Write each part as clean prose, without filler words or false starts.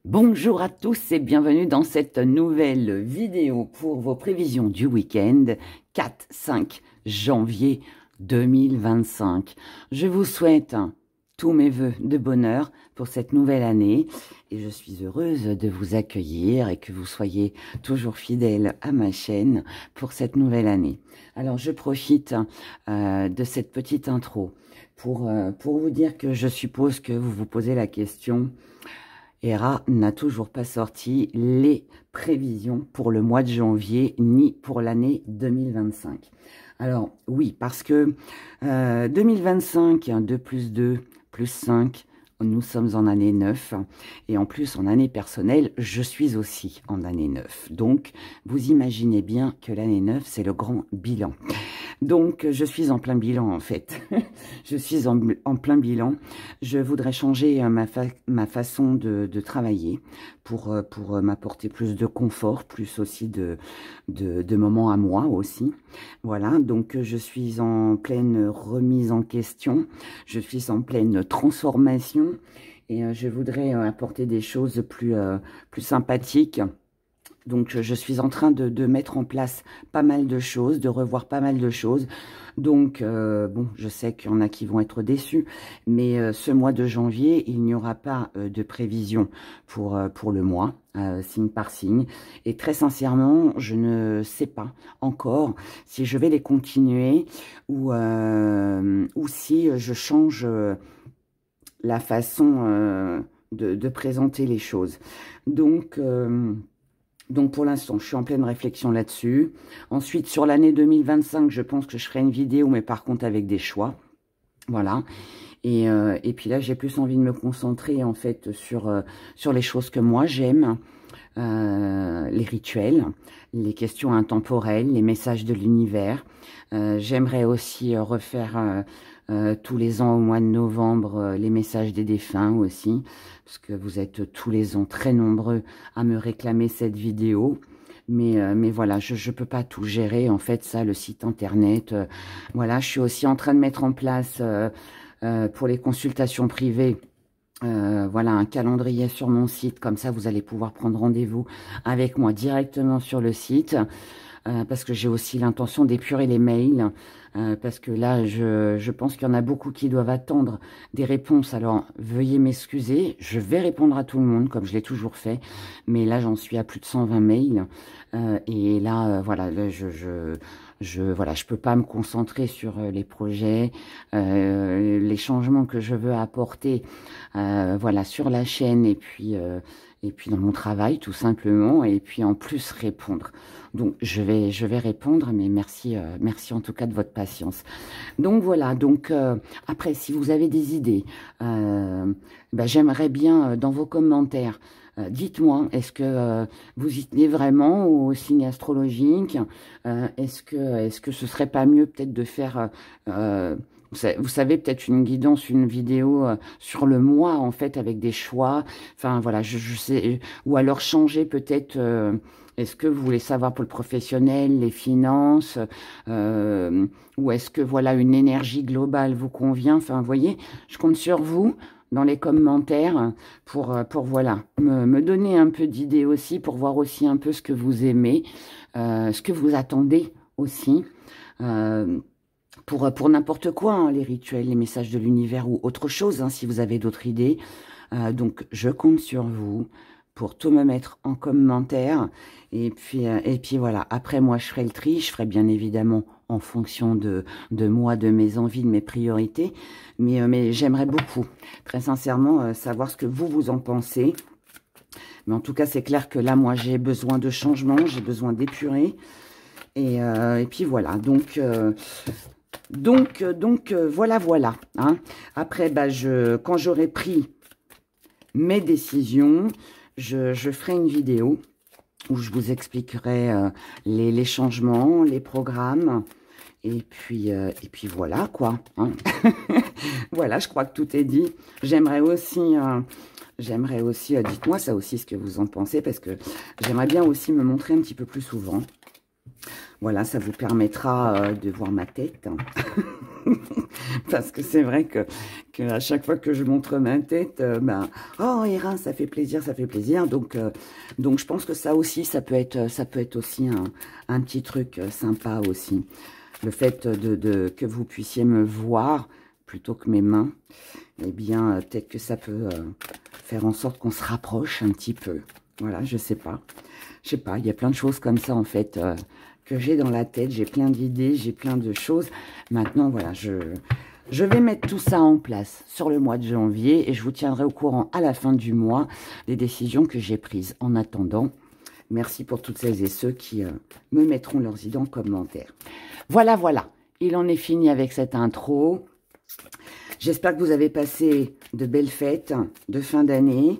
Bonjour à tous et bienvenue dans cette nouvelle vidéo pour vos prévisions du week-end 4-5 janvier 2025. Je vous souhaite tous mes vœux de bonheur pour cette nouvelle année et je suis heureuse de vous accueillir et que vous soyez toujours fidèles à ma chaîne pour cette nouvelle année. Alors je profite de cette petite intro pour vous dire que je suppose que vous vous posez la question. Hera n'a toujours pas sorti les prévisions pour le mois de janvier ni pour l'année 2025. Alors oui, parce que 2025, 2 plus 2 plus 5, nous sommes en année 9 et en plus en année personnelle, je suis aussi en année 9. Donc vous imaginez bien que l'année 9, c'est le grand bilan. Donc, je suis en plein bilan, en fait. Je suis en plein bilan. Je voudrais changer ma façon de travailler pour m'apporter plus de confort, plus aussi de moments à moi aussi. Voilà, donc je suis en pleine remise en question. Je suis en pleine transformation et je voudrais apporter des choses plus sympathiques. Donc, je suis en train de mettre en place pas mal de choses, de revoir pas mal de choses. Donc, bon, je sais qu'il y en a qui vont être déçus, mais ce mois de janvier, il n'y aura pas de prévision pour le mois, signe par signe. Et très sincèrement, je ne sais pas encore si je vais les continuer ou si je change la façon de présenter les choses. Donc, pour l'instant, je suis en pleine réflexion là-dessus. Ensuite, sur l'année 2025, je pense que je ferai une vidéo, mais par contre avec des choix. Voilà. Et puis là, j'ai plus envie de me concentrer, en fait, sur les choses que moi, j'aime. Les rituels, les questions intemporelles, les messages de l'univers. J'aimerais aussi refaire tous les ans au mois de novembre les messages des défunts aussi, parce que vous êtes tous les ans très nombreux à me réclamer cette vidéo. Mais voilà, je peux pas tout gérer, en fait, ça, le site internet. Voilà, je suis aussi en train de mettre en place pour les consultations privées, voilà, un calendrier sur mon site. Comme ça, vous allez pouvoir prendre rendez-vous avec moi directement sur le site. Parce que j'ai aussi l'intention d'épurer les mails, parce que là, je pense qu'il y en a beaucoup qui doivent attendre des réponses. Alors, veuillez m'excuser, je vais répondre à tout le monde, comme je l'ai toujours fait, mais là, j'en suis à plus de 120 mails, et là, voilà, là, voilà, je peux pas me concentrer sur les projets, les changements que je veux apporter, voilà, sur la chaîne, et puis dans mon travail, tout simplement, et puis en plus répondre. Donc, je vais répondre, mais merci en tout cas de votre patience. Donc, voilà. Donc, après, si vous avez des idées, j'aimerais bien, dans vos commentaires, dites-moi, est-ce que vous y tenez vraiment au signe astrologique? Est-ce que ce serait pas mieux peut-être de faire... vous savez, peut-être une guidance, une vidéo sur le mois, en fait, avec des choix. Enfin, voilà, je sais. Ou alors changer peut-être... est-ce que vous voulez savoir pour le professionnel, les finances, ou est-ce que, voilà, une énergie globale vous convient? Enfin, vous voyez, je compte sur vous dans les commentaires pour voilà, me donner un peu d'idées aussi, pour voir aussi un peu ce que vous aimez, ce que vous attendez aussi. Pour n'importe quoi, hein, les rituels, les messages de l'univers ou autre chose, hein, si vous avez d'autres idées. Donc, je compte sur vous pour tout me mettre en commentaire. Et puis voilà, après moi, je ferai le tri. Je ferai bien évidemment en fonction de moi, de mes envies, de mes priorités. Mais j'aimerais beaucoup, très sincèrement, savoir ce que vous en pensez. Mais en tout cas, c'est clair que là, moi, j'ai besoin de changement, j'ai besoin d'épurer. Et puis voilà, donc voilà. Hein. Après, quand j'aurai pris mes décisions, je ferai une vidéo où je vous expliquerai les changements, les programmes. Et puis voilà, quoi. Hein. Voilà, je crois que tout est dit. J'aimerais aussi, dites-moi ça aussi, ce que vous en pensez, parce que j'aimerais bien aussi me montrer un petit peu plus souvent. Voilà, ça vous permettra de voir ma tête. Parce que c'est vrai que à chaque fois que je montre ma tête, ben, oh Erin, ça fait plaisir, ça fait plaisir. Donc je pense que ça aussi, ça peut être aussi un petit truc sympa aussi. Le fait que vous puissiez me voir plutôt que mes mains, eh bien, peut-être que ça peut faire en sorte qu'on se rapproche un petit peu. Voilà, je sais pas. Je sais pas, il y a plein de choses comme ça, en fait, que j'ai dans la tête. J'ai plein d'idées, j'ai plein de choses. Maintenant, voilà, je vais mettre tout ça en place sur le mois de janvier et je vous tiendrai au courant à la fin du mois des décisions que j'ai prises. En attendant, merci pour toutes celles et ceux qui me mettront leurs idées en commentaire. Voilà, voilà. Il en est fini avec cette intro. J'espère que vous avez passé de belles fêtes de fin d'année.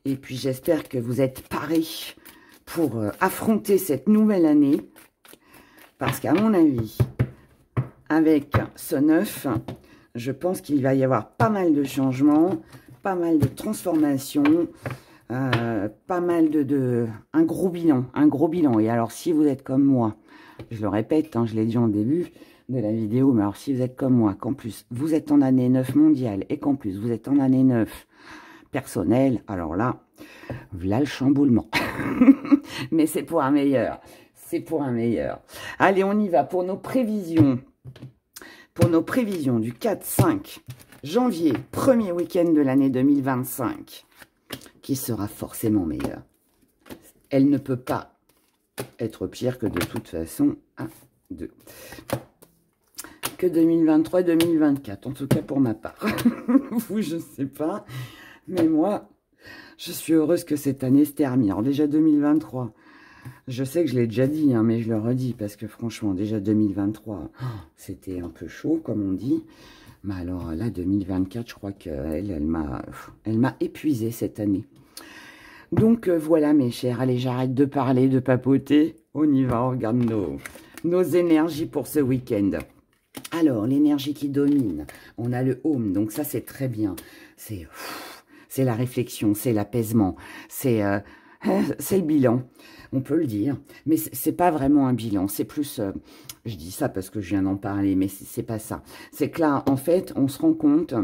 Et puis, j'espère que vous êtes parés pour affronter cette nouvelle année. Parce qu'à mon avis, avec ce 9, je pense qu'il va y avoir pas mal de changements, pas mal de transformations, pas mal un gros bilan, un gros bilan. Et alors, si vous êtes comme moi, je le répète, hein, je l'ai dit en début de la vidéo, mais alors si vous êtes comme moi, qu'en plus, vous êtes en année 9 mondiale, et qu'en plus, vous êtes en année 9 personnelle, alors là, voilà le chamboulement. Mais c'est pour un meilleur. C'est pour un meilleur. Allez, on y va pour nos prévisions. Pour nos prévisions du 4-5 janvier, premier week-end de l'année 2025, qui sera forcément meilleur. Elle ne peut pas être pire que de toute façon, 1, 2, que 2023 2024, en tout cas pour ma part. Vous, je ne sais pas, mais moi, je suis heureuse que cette année se termine. Alors déjà 2023, je sais que je l'ai déjà dit, hein, mais je le redis, parce que franchement, déjà 2023, c'était un peu chaud, comme on dit. Mais alors là, 2024, je crois qu'elle elle m'a épuisée cette année. Donc voilà, mes chers, allez, j'arrête de parler, de papoter. On y va, on regarde nos énergies pour ce week-end. Alors, l'énergie qui domine, on a le home, donc ça, c'est très bien. C'est la réflexion, c'est l'apaisement, c'est le bilan. On peut le dire, mais c'est pas vraiment un bilan, c'est plus, je dis ça parce que je viens d'en parler, mais c'est pas ça. C'est que là, en fait, on se rend compte,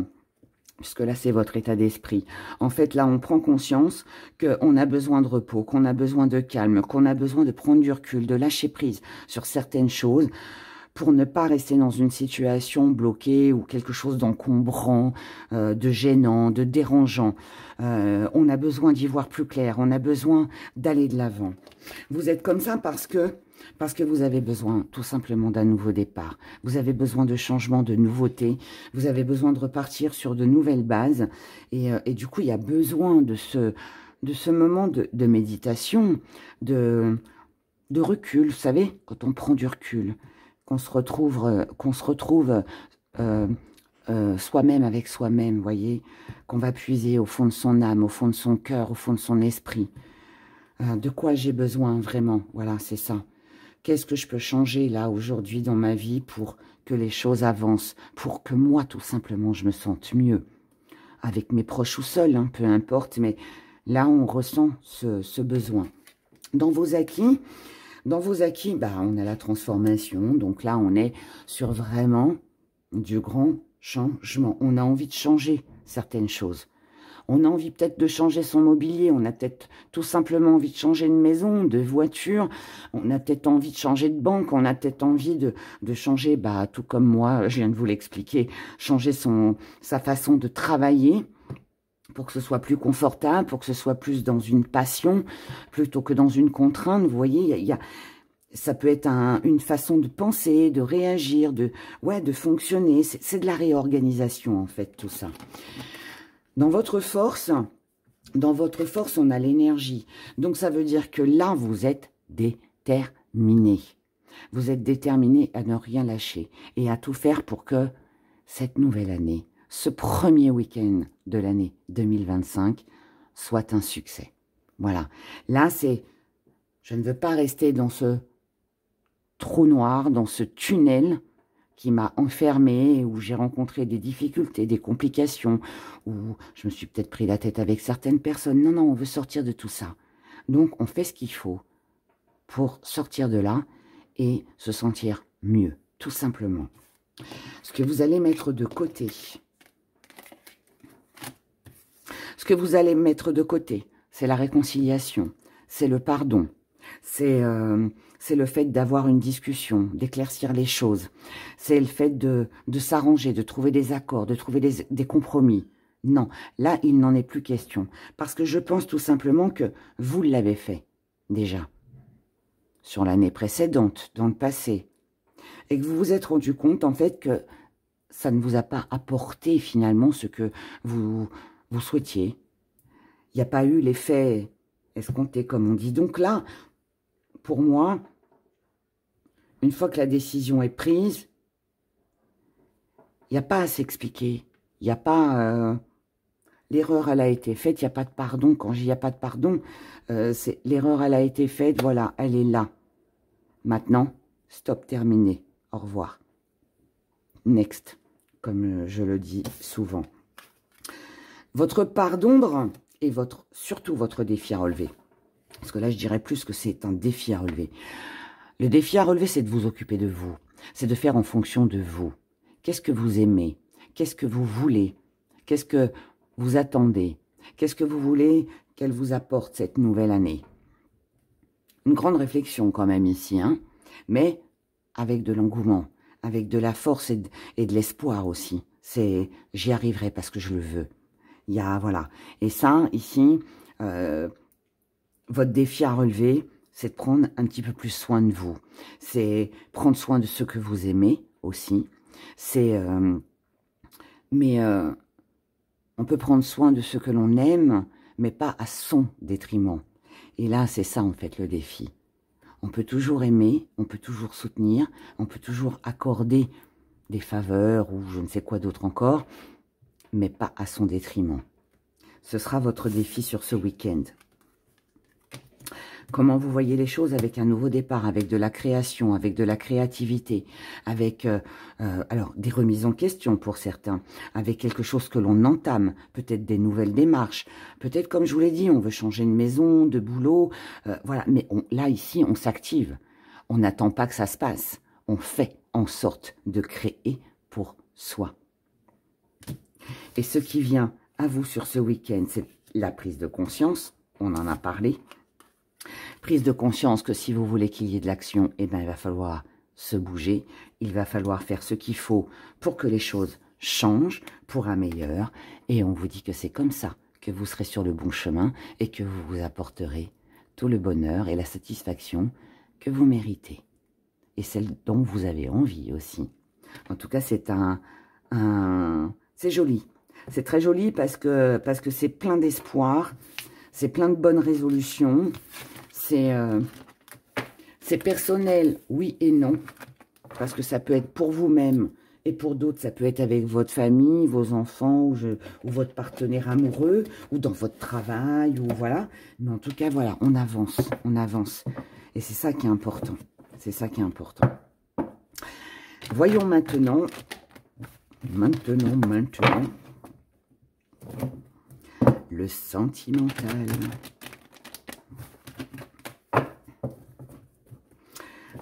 puisque là, c'est votre état d'esprit. En fait, là, on prend conscience qu'on a besoin de repos, qu'on a besoin de calme, qu'on a besoin de prendre du recul, de lâcher prise sur certaines choses, pour ne pas rester dans une situation bloquée ou quelque chose d'encombrant, de gênant, de dérangeant. On a besoin d'y voir plus clair, on a besoin d'aller de l'avant. Vous êtes comme ça parce que vous avez besoin tout simplement d'un nouveau départ. Vous avez besoin de changement, de nouveautés. Vous avez besoin de repartir sur de nouvelles bases. Et du coup, il y a besoin de ce moment de méditation, de recul. Vous savez, quand on prend du recul, qu'on se retrouve soi-même avec soi-même, voyez, qu'on va puiser au fond de son âme, au fond de son cœur, au fond de son esprit. De quoi j'ai besoin vraiment, voilà, c'est ça. Qu'est-ce que je peux changer là aujourd'hui dans ma vie pour que les choses avancent, pour que moi tout simplement je me sente mieux, avec mes proches ou seuls, hein, peu importe, mais là on ressent ce besoin. Dans vos acquis, bah, on a la transformation. Donc là, on est sur vraiment du grand changement. On a envie de changer certaines choses. On a envie peut-être de changer son mobilier. On a peut-être tout simplement envie de changer de maison, de voiture. On a peut-être envie de changer de banque. On a peut-être envie de changer, bah, tout comme moi, je viens de vous l'expliquer, changer sa façon de travailler, pour que ce soit plus confortable, pour que ce soit plus dans une passion, plutôt que dans une contrainte. Vous voyez, ça peut être une façon de penser, de réagir, de fonctionner. C'est de la réorganisation, en fait, tout ça. Dans votre force, on a l'énergie. Donc, ça veut dire que là, vous êtes déterminé. Vous êtes déterminé à ne rien lâcher et à tout faire pour que cette nouvelle année, ce premier week-end de l'année 2025 soit un succès. Voilà. Là, je ne veux pas rester dans ce trou noir, dans ce tunnel qui m'a enfermée, où j'ai rencontré des difficultés, des complications, où je me suis peut-être pris la tête avec certaines personnes. Non, non, on veut sortir de tout ça. Donc, on fait ce qu'il faut pour sortir de là et se sentir mieux, tout simplement. Ce que vous allez mettre de côté, c'est la réconciliation, c'est le pardon, c'est le fait d'avoir une discussion, d'éclaircir les choses, c'est le fait de s'arranger, de trouver des accords, de trouver des compromis. Non, là, il n'en est plus question. Parce que je pense tout simplement que vous l'avez fait, déjà, sur l'année précédente, dans le passé. Et que vous vous êtes rendu compte, en fait, que ça ne vous a pas apporté, finalement, ce que vous souhaitiez. Il n'y a pas eu l'effet escompté, comme on dit. Donc là, pour moi, une fois que la décision est prise, il n'y a pas à s'expliquer. Il n'y a pas... l'erreur, elle a été faite, il n'y a pas de pardon. Quand il n'y a pas de pardon, l'erreur, elle a été faite, voilà, elle est là. Maintenant, stop, terminé. Au revoir. Next, comme je le dis souvent. Votre part d'ombre et surtout votre défi à relever. Parce que là, je dirais plus que c'est un défi à relever. Le défi à relever, c'est de vous occuper de vous. C'est de faire en fonction de vous. Qu'est-ce que vous aimez? Qu'est-ce que vous voulez? Qu'est-ce que vous attendez? Qu'est-ce que vous voulez qu'elle vous apporte cette nouvelle année? Une grande réflexion quand même ici, hein, mais avec de l'engouement, avec de la force et de l'espoir aussi. C'est j'y arriverai parce que je le veux. Il y a, voilà. Et ça, ici, votre défi à relever, c'est de prendre un petit peu plus soin de vous. C'est prendre soin de ceux que vous aimez aussi. C'est... on peut prendre soin de ce que l'on aime, mais pas à son détriment. Et là, c'est ça, en fait, le défi. On peut toujours aimer, on peut toujours soutenir, on peut toujours accorder des faveurs ou je ne sais quoi d'autre encore, mais pas à son détriment. Ce sera votre défi sur ce week-end. Comment vous voyez les choses avec un nouveau départ, avec de la création, avec de la créativité, avec alors des remises en question pour certains, avec quelque chose que l'on entame, peut-être des nouvelles démarches, peut-être comme je vous l'ai dit, on veut changer de maison, de boulot, voilà, mais là ici on s'active, on n'attend pas que ça se passe, on fait en sorte de créer pour soi. Et ce qui vient à vous sur ce week-end, c'est la prise de conscience, on en a parlé. Prise de conscience que si vous voulez qu'il y ait de l'action, eh bien, il va falloir se bouger. Il va falloir faire ce qu'il faut pour que les choses changent pour un meilleur. Et on vous dit que c'est comme ça que vous serez sur le bon chemin et que vous vous apporterez tout le bonheur et la satisfaction que vous méritez. Et celle dont vous avez envie aussi. En tout cas, c'est c'est joli. C'est très joli parce que c'est plein d'espoir. C'est plein de bonnes résolutions. C'est personnel, oui et non. Parce que ça peut être pour vous-même et pour d'autres, ça peut être avec votre famille, vos enfants ou votre partenaire amoureux ou dans votre travail ou voilà. Mais en tout cas, voilà, on avance, on avance. Et c'est ça qui est important. C'est ça qui est important. Voyons maintenant, le sentimental.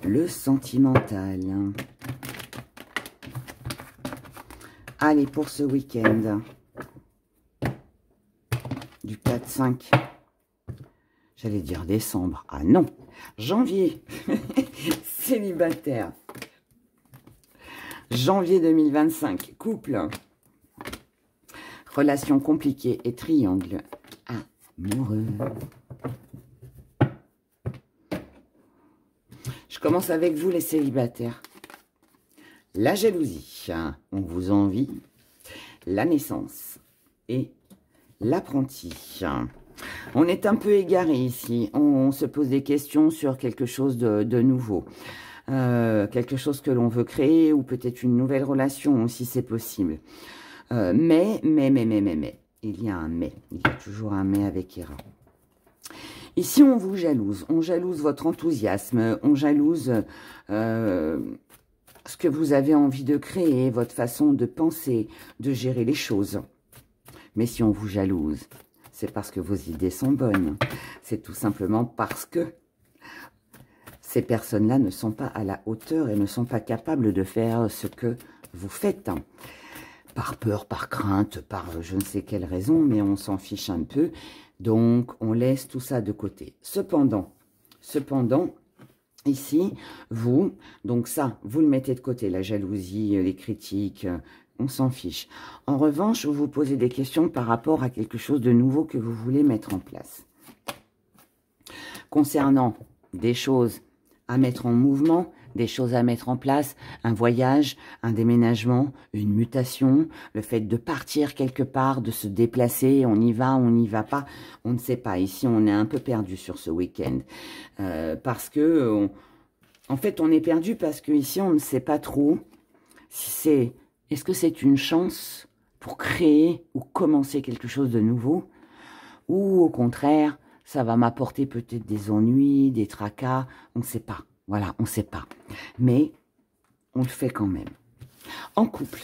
Le sentimental. Allez, pour ce week-end, du 4-5, j'allais dire décembre. Ah non, janvier, célibataire. Janvier 2025, couple. Relation compliquée et triangle amoureux. Je commence avec vous les célibataires. La jalousie, on vous envie. La naissance et l'apprenti. On est un peu égaré ici. On se pose des questions sur quelque chose de nouveau. Quelque chose que l'on veut créer ou peut-être une nouvelle relation si c'est possible. Mais, il y a un mais. Il y a toujours un mais avec Hera. Ici, on vous jalouse. On jalouse votre enthousiasme. On jalouse ce que vous avez envie de créer, votre façon de penser, de gérer les choses. Mais si on vous jalouse, c'est parce que vos idées sont bonnes. C'est tout simplement parce que ces personnes-là ne sont pas à la hauteur et ne sont pas capables de faire ce que vous faites. Par peur, par crainte, par je ne sais quelle raison, mais on s'en fiche un peu. Donc, on laisse tout ça de côté. Cependant, ici, vous, donc ça, vous le mettez de côté, la jalousie, les critiques, on s'en fiche. En revanche, vous vous posez des questions par rapport à quelque chose de nouveau que vous voulez mettre en place. Concernant des choses à mettre en mouvement, des choses à mettre en place, un voyage, un déménagement, une mutation, le fait de partir quelque part, de se déplacer, on y va, on n'y va pas, on ne sait pas. Ici, on est un peu perdu sur ce week-end. Parce que, en fait, on est perdu parce que ici, on ne sait pas trop si c'est, est-ce que c'est une chance pour créer ou commencer quelque chose de nouveau, ou au contraire, ça va m'apporter peut-être des ennuis, des tracas, on ne sait pas. Voilà, on ne sait pas. Mais on le fait quand même. En couple,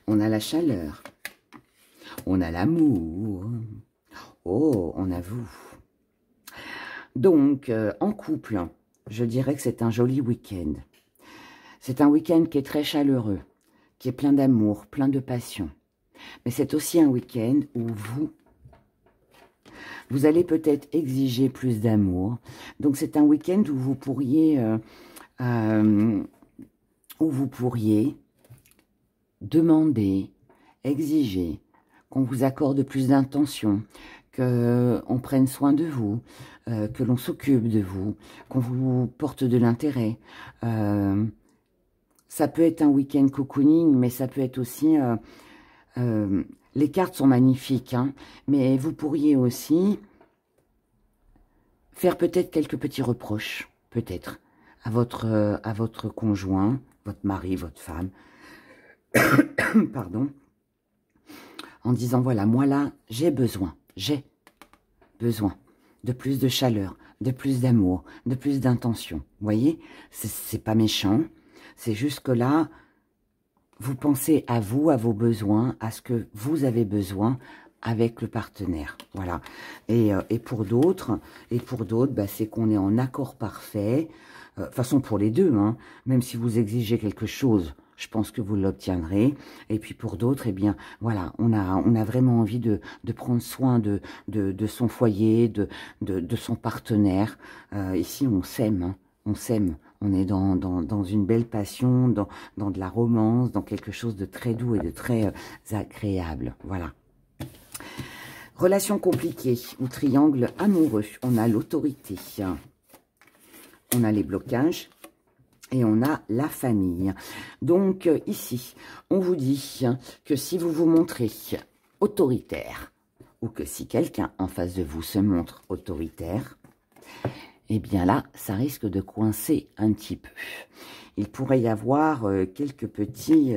on a la chaleur. On a l'amour. Oh, on a vous. Donc, en couple, je dirais que c'est un joli week-end. C'est un week-end qui est très chaleureux, qui est plein d'amour, plein de passion. Mais c'est aussi un week-end où vous allez peut-être exiger plus d'amour. Donc, c'est un week-end où vous pourriez demander, exiger qu'on vous accorde plus d'intention, qu'on prenne soin de vous, que l'on s'occupe de vous, qu'on vous porte de l'intérêt. Ça peut être un week-end cocooning, mais ça peut être aussi... les cartes sont magnifiques, hein, mais vous pourriez aussi faire peut-être quelques petits reproches, peut-être, à votre conjoint, votre mari, votre femme, pardon, en disant, voilà, moi là, j'ai besoin de plus de chaleur, de plus d'amour, de plus d'intention. Vous voyez, c'est pas méchant, c'est juste que là, vous pensez à vous, à vos besoins, à ce que vous avez besoin avec le partenaire. Voilà. Et pour d'autres, bah, c'est qu'on est en accord parfait. De toute façon, pour les deux, hein, même si vous exigez quelque chose, je pense que vous l'obtiendrez. Et puis pour d'autres, eh bien, voilà, on a vraiment envie de prendre soin de son foyer, de son partenaire. Ici, on s'aime, hein, on s'aime. On est dans une belle passion, dans de la romance, dans quelque chose de très doux et de très agréable. Voilà. Relation compliquée ou triangle amoureux. On a l'autorité. On a les blocages. Et on a la famille. Donc, ici, on vous dit que si vous vous montrez autoritaire, ou que si quelqu'un en face de vous se montre autoritaire, eh bien là, ça risque de coincer un petit peu. Il pourrait y avoir quelques petits...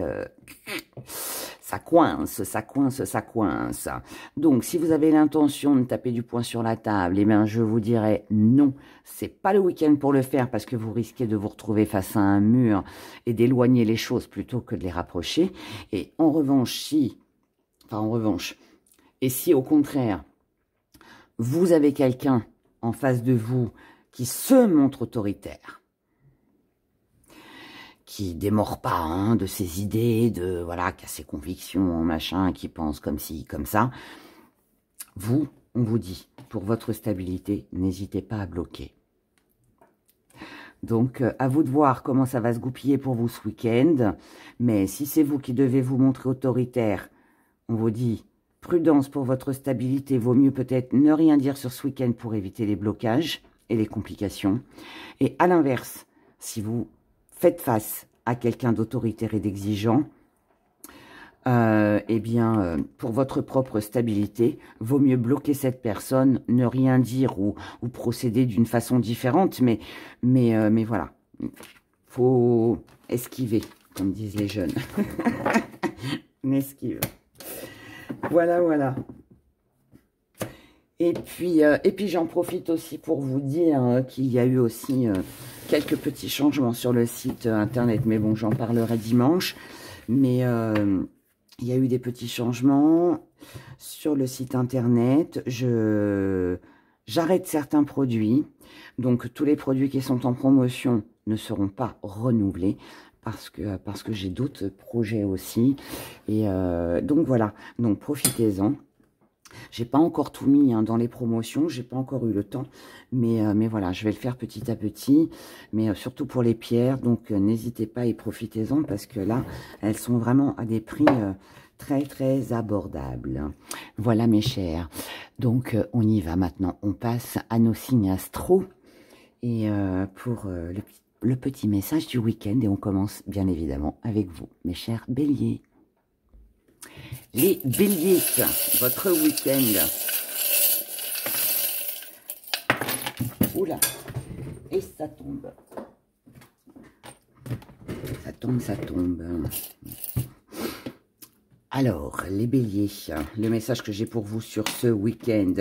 ça coince, ça coince, ça coince. Donc, si vous avez l'intention de taper du poing sur la table, eh bien, je vous dirais non, c'est pas le week-end pour le faire parce que vous risquez de vous retrouver face à un mur et d'éloigner les choses plutôt que de les rapprocher. Et en revanche, et si au contraire, vous avez quelqu'un en face de vous qui se montre autoritaire, qui démord pas hein, de ses idées, voilà, qui a ses convictions, machin, qui pense comme ci, comme ça, on vous dit, pour votre stabilité, n'hésitez pas à bloquer. Donc, à vous de voir comment ça va se goupiller pour vous ce week-end. Mais si c'est vous qui devez vous montrer autoritaire, on vous dit, prudence pour votre stabilité, vaut mieux peut-être ne rien dire sur ce week-end pour éviter les blocages et les complications. Et à l'inverse, si vous faites face à quelqu'un d'autoritaire et d'exigeant, eh bien, pour votre propre stabilité, vaut mieux bloquer cette personne, ne rien dire ou procéder d'une façon différente, mais voilà, faut esquiver, comme disent les jeunes. On esquive. Voilà, voilà. Et puis j'en profite aussi pour vous dire qu'il y a eu aussi quelques petits changements sur le site internet. Mais bon, j'en parlerai dimanche. Mais il y a eu des petits changements sur le site internet. Je j'arrête certains produits. Donc, tous les produits qui sont en promotion ne seront pas renouvelés parce que j'ai d'autres projets aussi. Et donc, voilà. Donc, profitez-en. J'ai pas encore tout mis hein, dans les promotions, j'ai pas encore eu le temps, mais voilà, je vais le faire petit à petit, mais surtout pour les pierres, donc n'hésitez pas et profitez-en parce que là, elles sont vraiment à des prix très très abordables. Voilà mes chers, donc on y va maintenant, on passe à nos signes astro et pour le petit message du week-end et on commence bien évidemment avec vous, mes chers béliers. Les béliers, votre week-end. Oula, et ça tombe. Ça tombe, ça tombe. Alors, les béliers, le message que j'ai pour vous sur ce week-end.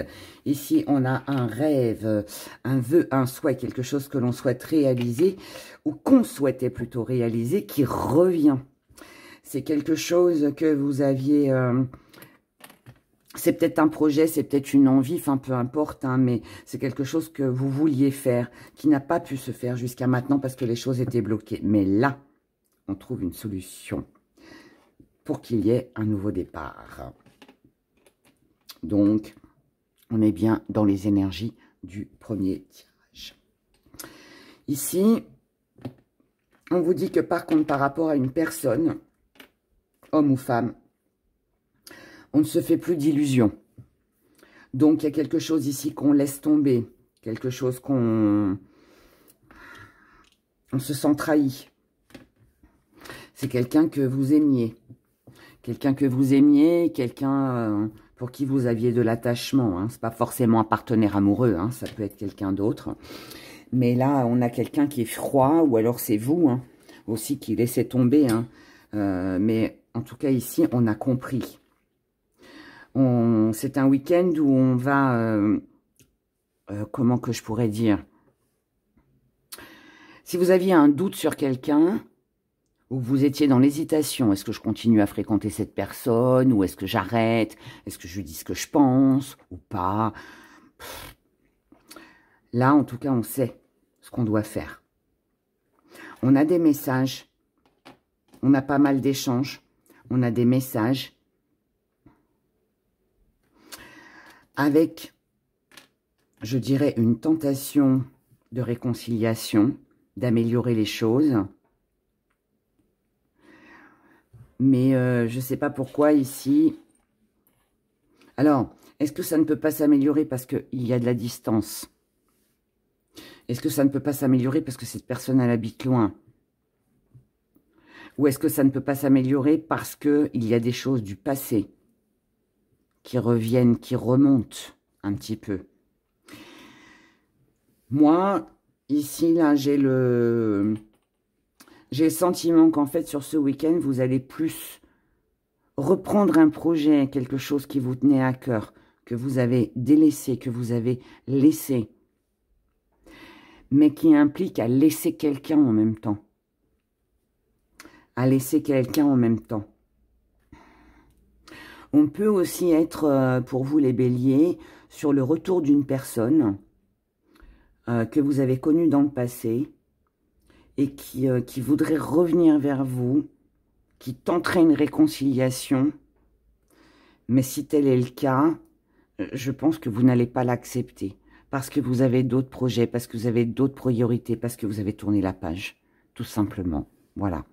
Ici, on a un rêve, un vœu, un souhait, quelque chose que l'on souhaite réaliser, ou qu'on souhaitait plutôt réaliser, qui revient. C'est quelque chose que vous aviez... c'est peut-être un projet, c'est peut-être une envie, enfin peu importe, hein, mais c'est quelque chose que vous vouliez faire, qui n'a pas pu se faire jusqu'à maintenant parce que les choses étaient bloquées. Mais là, on trouve une solution pour qu'il y ait un nouveau départ. Donc, on est bien dans les énergies du premier tirage. Ici, on vous dit que par contre, par rapport à une personne, homme ou femme, on ne se fait plus d'illusions. Donc, il y a quelque chose ici qu'on laisse tomber. Quelque chose qu'on... On se sent trahi. C'est quelqu'un que vous aimiez. Quelqu'un que vous aimiez, quelqu'un pour qui vous aviez de l'attachement. Hein. Ce n'est pas forcément un partenaire amoureux, hein. Ça peut être quelqu'un d'autre. Mais là, on a quelqu'un qui est froid, ou alors c'est vous hein, aussi qui laissez tomber. Hein. Mais en tout cas, ici, on a compris. C'est un week-end où on va... comment que je pourrais dire? Si vous aviez un doute sur quelqu'un, ou vous étiez dans l'hésitation, est-ce que je continue à fréquenter cette personne, ou est-ce que j'arrête, est-ce que je lui dis ce que je pense, ou pas? Là, en tout cas, on sait ce qu'on doit faire. On a des messages, on a pas mal d'échanges, on a des messages avec, je dirais, une tentation de réconciliation, d'améliorer les choses. Mais je ne sais pas pourquoi ici. Alors, est-ce que ça ne peut pas s'améliorer parce qu'il y a de la distance? Est-ce que ça ne peut pas s'améliorer parce que cette personne, elle habite loin? Ou est-ce que ça ne peut pas s'améliorer parce qu'il y a des choses du passé qui reviennent, qui remontent un petit peu? Moi, ici, là, j'ai le sentiment qu'en fait, sur ce week-end, vous allez plus reprendre un projet, quelque chose qui vous tenait à cœur, que vous avez délaissé, que vous avez laissé, mais qui implique à laisser quelqu'un en même temps. À laisser quelqu'un en même temps. On peut aussi être, pour vous les béliers, sur le retour d'une personne que vous avez connue dans le passé et qui voudrait revenir vers vous, qui tenterait une réconciliation. Mais si tel est le cas, je pense que vous n'allez pas l'accepter. Parce que vous avez d'autres projets, parce que vous avez d'autres priorités, parce que vous avez tourné la page. Tout simplement. Voilà.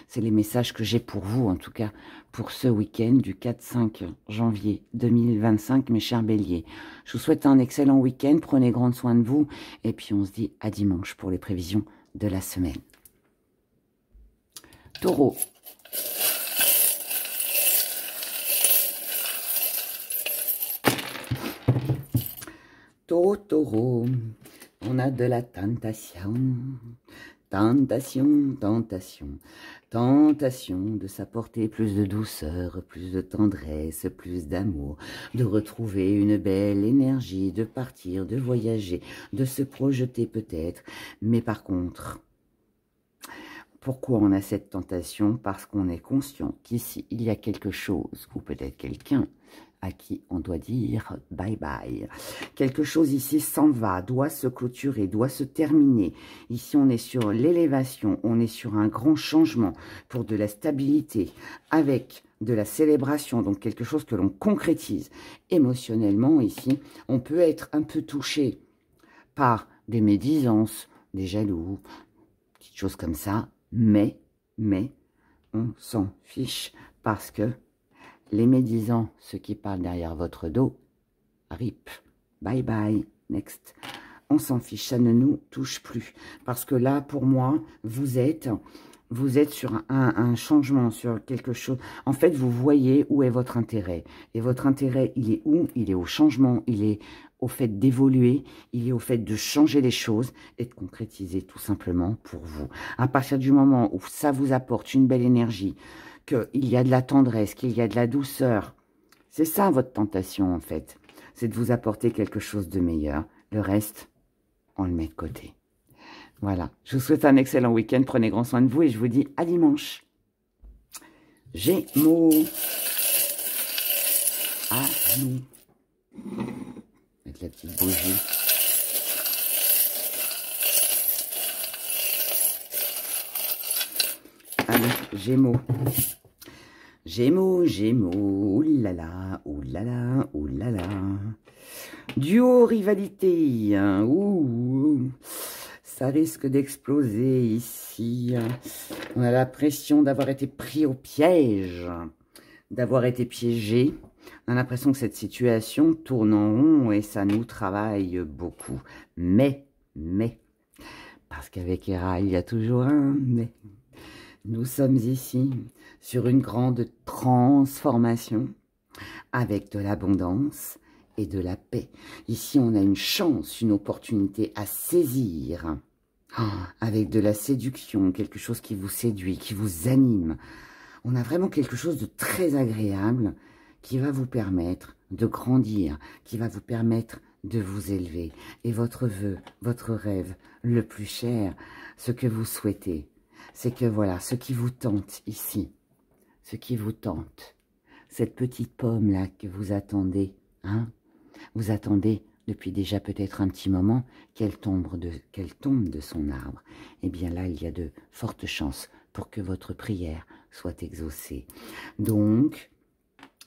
C'est les messages que j'ai pour vous, en tout cas, pour ce week-end du 4-5 janvier 2025, mes chers béliers. Je vous souhaite un excellent week-end. Prenez grand soin de vous. Et puis, on se dit à dimanche pour les prévisions de la semaine. Taureau. Taureau, taureau, on a de la tentation, tentation, tentation, tentation de s'apporter plus de douceur, plus de tendresse, plus d'amour, de retrouver une belle énergie, de partir, de voyager, de se projeter peut-être. Mais par contre, pourquoi on a cette tentation? Parce qu'on est conscient qu'ici, il y a quelque chose, ou peut-être quelqu'un, à qui on doit dire bye bye. Quelque chose ici s'en va, doit se clôturer, doit se terminer. Ici, on est sur l'élévation, on est sur un grand changement pour de la stabilité, avec de la célébration, donc quelque chose que l'on concrétise. Émotionnellement, ici, on peut être un peu touché par des médisances, des jaloux, petites choses comme ça, mais on s'en fiche parce que les médisants, ceux qui parlent derrière votre dos, rip, bye bye, next. On s'en fiche, ça ne nous touche plus. Parce que là, pour moi, vous êtes sur un changement, sur quelque chose. En fait, vous voyez où est votre intérêt. Et votre intérêt, il est où? Il est au changement, il est au fait d'évoluer, il est au fait de changer les choses et de concrétiser tout simplement pour vous. À partir du moment où ça vous apporte une belle énergie, qu'il y a de la tendresse, qu'il y a de la douceur. C'est ça votre tentation en fait. C'est de vous apporter quelque chose de meilleur. Le reste, on le met de côté. Voilà. Je vous souhaite un excellent week-end. Prenez grand soin de vous et je vous dis à dimanche. Gémeaux. À nous. Avec la petite bougie. Allez, Gémeaux. Gémeaux, Gémeaux, oulala, oulala, oulala. Duo rivalité, ouh, ça risque d'exploser ici. On a l'impression d'avoir été pris au piège, d'avoir été piégé. On a l'impression que cette situation tourne en rond et ça nous travaille beaucoup. Mais, parce qu'avec Hera, il y a toujours un mais. Nous sommes ici sur une grande transformation avec de l'abondance et de la paix. Ici, on a une chance, une opportunité à saisir avec de la séduction, quelque chose qui vous séduit, qui vous anime. On a vraiment quelque chose de très agréable qui va vous permettre de grandir, qui va vous permettre de vous élever. Et votre vœu, votre rêve, le plus cher, ce que vous souhaitez, c'est que voilà, ce qui vous tente ici, ce qui vous tente, cette petite pomme-là que vous attendez, hein, vous attendez depuis déjà peut-être un petit moment qu'elle tombe de son arbre. Eh bien là, il y a de fortes chances pour que votre prière soit exaucée. Donc,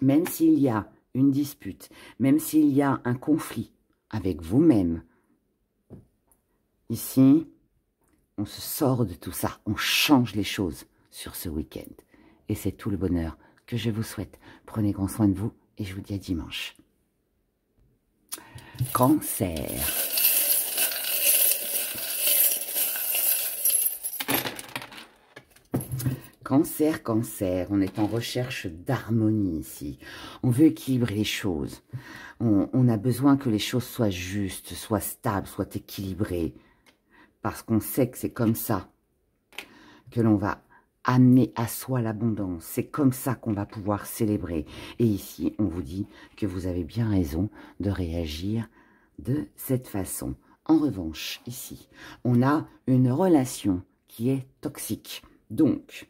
même s'il y a une dispute, même s'il y a un conflit avec vous-même, ici, on se sort de tout ça, on change les choses sur ce week-end. Et c'est tout le bonheur que je vous souhaite. Prenez grand soin de vous et je vous dis à dimanche. Cancer. Cancer, cancer, on est en recherche d'harmonie ici. On veut équilibrer les choses. On a besoin que les choses soient justes, soient stables, soient équilibrées. Parce qu'on sait que c'est comme ça que l'on va amener à soi l'abondance. C'est comme ça qu'on va pouvoir célébrer. Et ici, on vous dit que vous avez bien raison de réagir de cette façon. En revanche, ici, on a une relation qui est toxique. Donc,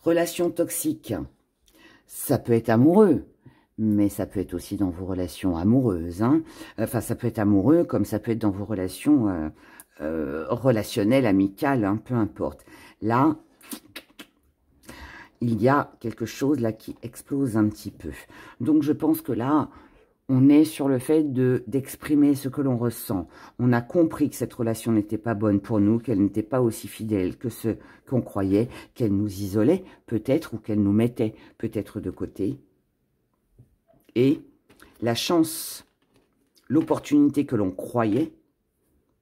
relation toxique, ça peut être amoureux, mais ça peut être aussi dans vos relations amoureuses. Hein. Enfin, ça peut être amoureux, comme ça peut être dans vos relations relationnelles, amicales, hein, peu importe. Là, il y a quelque chose là qui explose un petit peu. Donc, je pense que là, on est sur le fait d'exprimer ce que l'on ressent. On a compris que cette relation n'était pas bonne pour nous, qu'elle n'était pas aussi fidèle que ce qu'on croyait, qu'elle nous isolait peut-être ou qu'elle nous mettait peut-être de côté. Et la chance, l'opportunité que l'on croyait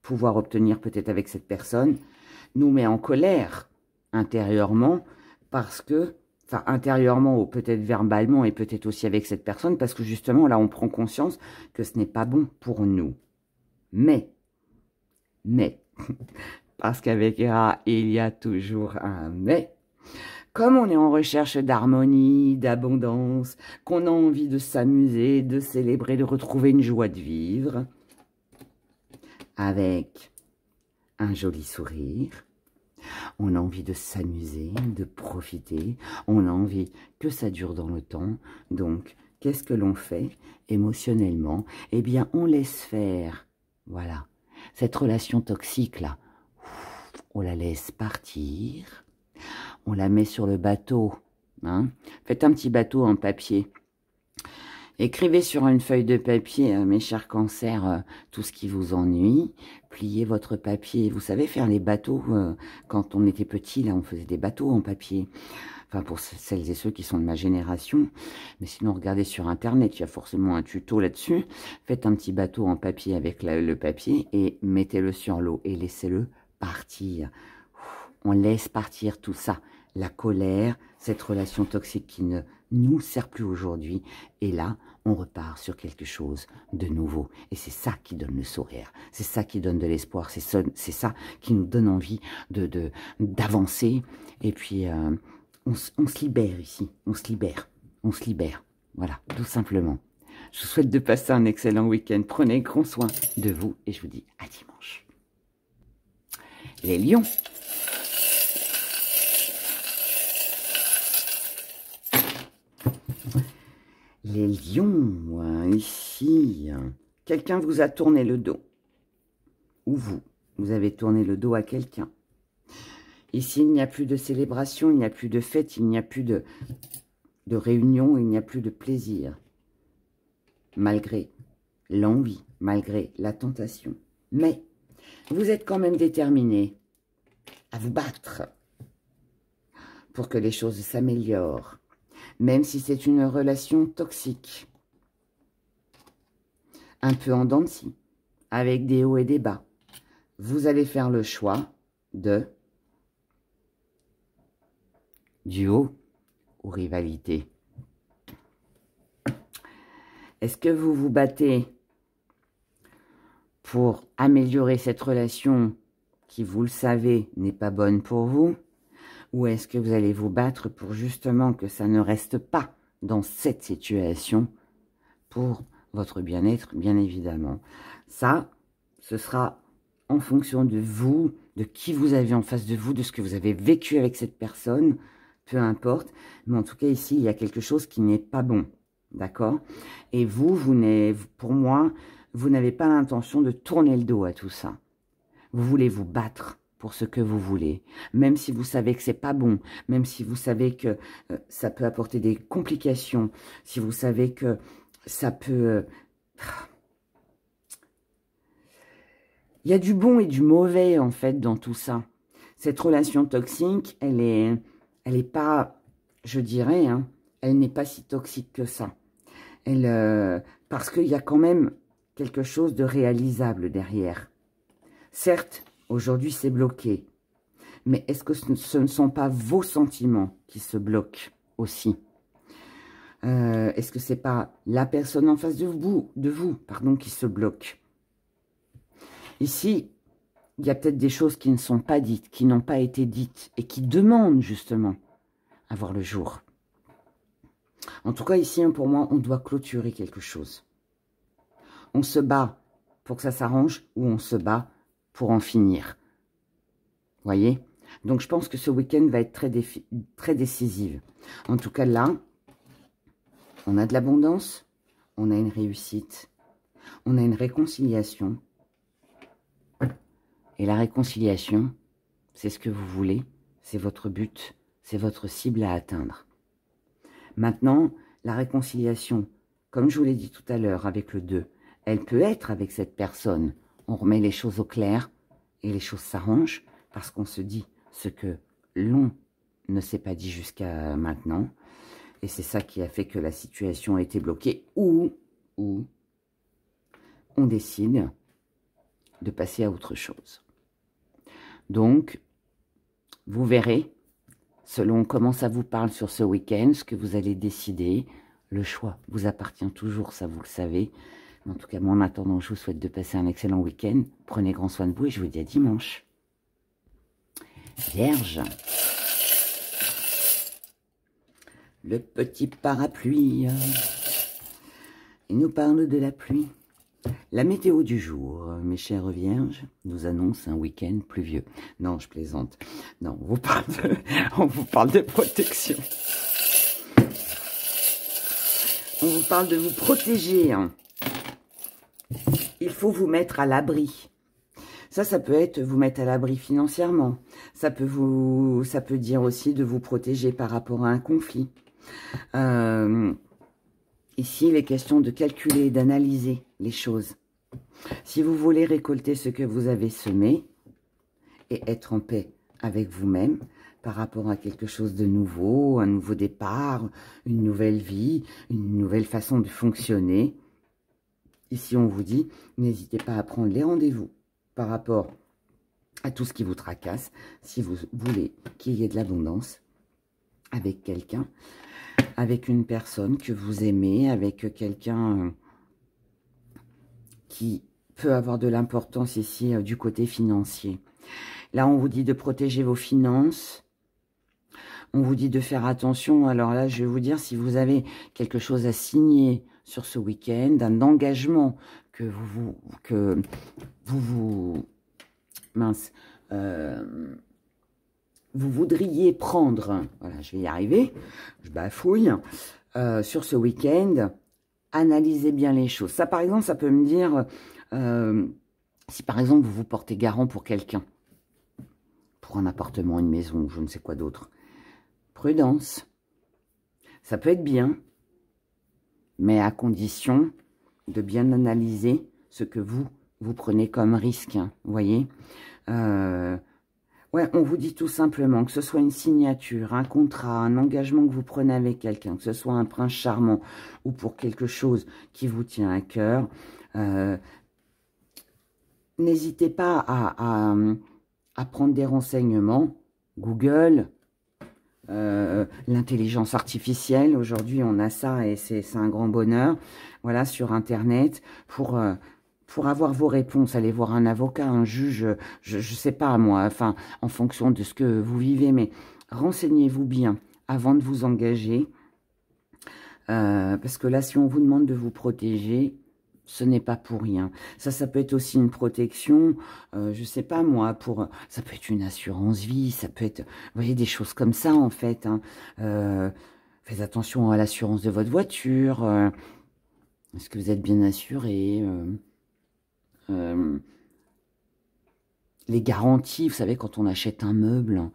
pouvoir obtenir peut-être avec cette personne, nous met en colère intérieurement parce que, enfin intérieurement ou peut-être verbalement et peut-être aussi avec cette personne parce que justement là on prend conscience que ce n'est pas bon pour nous. Mais, parce qu'avec Hera il y a toujours un mais. Comme on est en recherche d'harmonie, d'abondance, qu'on a envie de s'amuser, de célébrer, de retrouver une joie de vivre, avec un joli sourire, On a envie de s'amuser, de profiter. On a envie que ça dure dans le temps. Donc, qu'est-ce que l'on fait émotionnellement? Eh bien, on laisse faire. Voilà. Cette relation toxique-là, on la laisse partir. On la met sur le bateau. Hein. Faites un petit bateau en papier. Écrivez sur une feuille de papier, mes chers cancers, tout ce qui vous ennuie. Pliez votre papier. Vous savez faire les bateaux, quand on était petit, là, on faisait des bateaux en papier. Enfin, pour celles et ceux qui sont de ma génération. Mais sinon, regardez sur Internet, il y a forcément un tuto là-dessus. Faites un petit bateau en papier avec le papier et mettez-le sur l'eau et laissez-le partir. On laisse partir tout ça. La colère, cette relation toxique qui ne nous sert plus aujourd'hui. Et là, on repart sur quelque chose de nouveau. Et c'est ça qui donne le sourire. C'est ça qui donne de l'espoir. C'est ça qui nous donne envie d'avancer. Et puis, on se libère ici. On se libère. On se libère. Voilà, tout simplement. Je vous souhaite de passer un excellent week-end. Prenez grand soin de vous. Et je vous dis à dimanche. Les lions. Les lions, ici, quelqu'un vous a tourné le dos. Ou vous avez tourné le dos à quelqu'un. Ici, il n'y a plus de célébration, il n'y a plus de fête, il n'y a plus de réunion, il n'y a plus de plaisir. Malgré l'envie, malgré la tentation. Mais vous êtes quand même déterminé à vous battre pour que les choses s'améliorent. Même si c'est une relation toxique, un peu en dents de scie, avec des hauts et des bas, vous allez faire le choix de duo ou rivalité. Est-ce que vous vous battez pour améliorer cette relation qui, vous le savez, n'est pas bonne pour vous? Ou est-ce que vous allez vous battre pour justement que ça ne reste pas dans cette situation pour votre bien-être, bien évidemment. Ça, ce sera en fonction de vous, de qui vous avez en face de vous, de ce que vous avez vécu avec cette personne, peu importe. Mais en tout cas, ici, il y a quelque chose qui n'est pas bon, d'accord? Et vous, pour moi, vous n'avez pas l'intention de tourner le dos à tout ça. Vous voulez vous battre pour ce que vous voulez, même si vous savez que c'est pas bon, même si vous savez que ça peut apporter des complications, si vous savez que ça peut... Il y a du bon et du mauvais, en fait, dans tout ça. Cette relation toxique, elle est pas, je dirais, hein, elle n'est pas si toxique que ça. Parce qu'il y a quand même quelque chose de réalisable derrière. Certes, aujourd'hui, c'est bloqué. Mais est-ce que ce ne sont pas vos sentiments qui se bloquent aussi? Est-ce que c'est pas la personne en face de vous, qui se bloque? Ici, il y a peut-être des choses qui ne sont pas dites, qui n'ont pas été dites et qui demandent justement à voir le jour. En tout cas, ici, pour moi, on doit clôturer quelque chose. On se bat pour que ça s'arrange ou on se bat pour en finir. Voyez? Donc, je pense que ce week-end va être très décisif. En tout cas, là, on a de l'abondance, on a une réussite, on a une réconciliation. Et la réconciliation, c'est ce que vous voulez, c'est votre but, c'est votre cible à atteindre. Maintenant, la réconciliation, comme je vous l'ai dit tout à l'heure avec le 2, elle peut être avec cette personne. On remet les choses au clair et les choses s'arrangent parce qu'on se dit ce que l'on ne s'est pas dit jusqu'à maintenant. Et c'est ça qui a fait que la situation a été bloquée ou on décide de passer à autre chose. Donc, vous verrez, selon comment ça vous parle sur ce week-end, ce que vous allez décider. Le choix vous appartient toujours, ça vous le savez. En tout cas, moi, en attendant, je vous souhaite de passer un excellent week-end. Prenez grand soin de vous et je vous dis à dimanche. Vierge. Le petit parapluie. Il nous parle de la pluie. La météo du jour, mes chères vierges, nous annonce un week-end pluvieux. Non, je plaisante. Non, on vous parle de protection. On vous parle de vous protéger. Il faut vous mettre à l'abri. Ça peut être vous mettre à l'abri financièrement. Ça peut dire aussi de vous protéger par rapport à un conflit. Ici, il est question de calculer, d'analyser les choses. Si vous voulez récolter ce que vous avez semé et être en paix avec vous-même par rapport à quelque chose de nouveau, un nouveau départ, une nouvelle vie, une nouvelle façon de fonctionner, ici on vous dit, n'hésitez pas à prendre les rendez-vous par rapport à tout ce qui vous tracasse, si vous voulez qu'il y ait de l'abondance avec quelqu'un, avec une personne que vous aimez, avec quelqu'un qui peut avoir de l'importance ici du côté financier. Là, on vous dit de protéger vos finances. On vous dit de faire attention. Alors là, je vais vous dire, si vous avez quelque chose à signer sur ce week-end, un engagement que vous voudriez prendre, voilà, je vais y arriver, je bafouille, sur ce week-end, analysez bien les choses. Ça, par exemple, ça peut me dire, si par exemple, vous vous portez garant pour quelqu'un, pour un appartement, une maison, je ne sais quoi d'autre, prudence. Ça peut être bien, mais à condition de bien analyser ce que vous prenez comme risque, hein, vous voyez. Ouais, on vous dit tout simplement que ce soit une signature, un contrat, un engagement que vous prenez avec quelqu'un, que ce soit un prince charmant ou pour quelque chose qui vous tient à cœur, n'hésitez pas à prendre des renseignements. Google, l'intelligence artificielle, aujourd'hui on a ça et c'est un grand bonheur, voilà, sur Internet, pour avoir vos réponses. Allez voir un avocat, un juge, je sais pas moi, enfin, en fonction de ce que vous vivez, mais renseignez-vous bien avant de vous engager, parce que là, si on vous demande de vous protéger, ce n'est pas pour rien. Ça peut être aussi une protection, je sais pas moi, ça peut être une assurance vie, ça peut être, vous voyez, des choses comme ça en fait. Hein. Faites attention à l'assurance de votre voiture. Est-ce que vous êtes bien assuré? Les garanties, vous savez, quand on achète un meuble,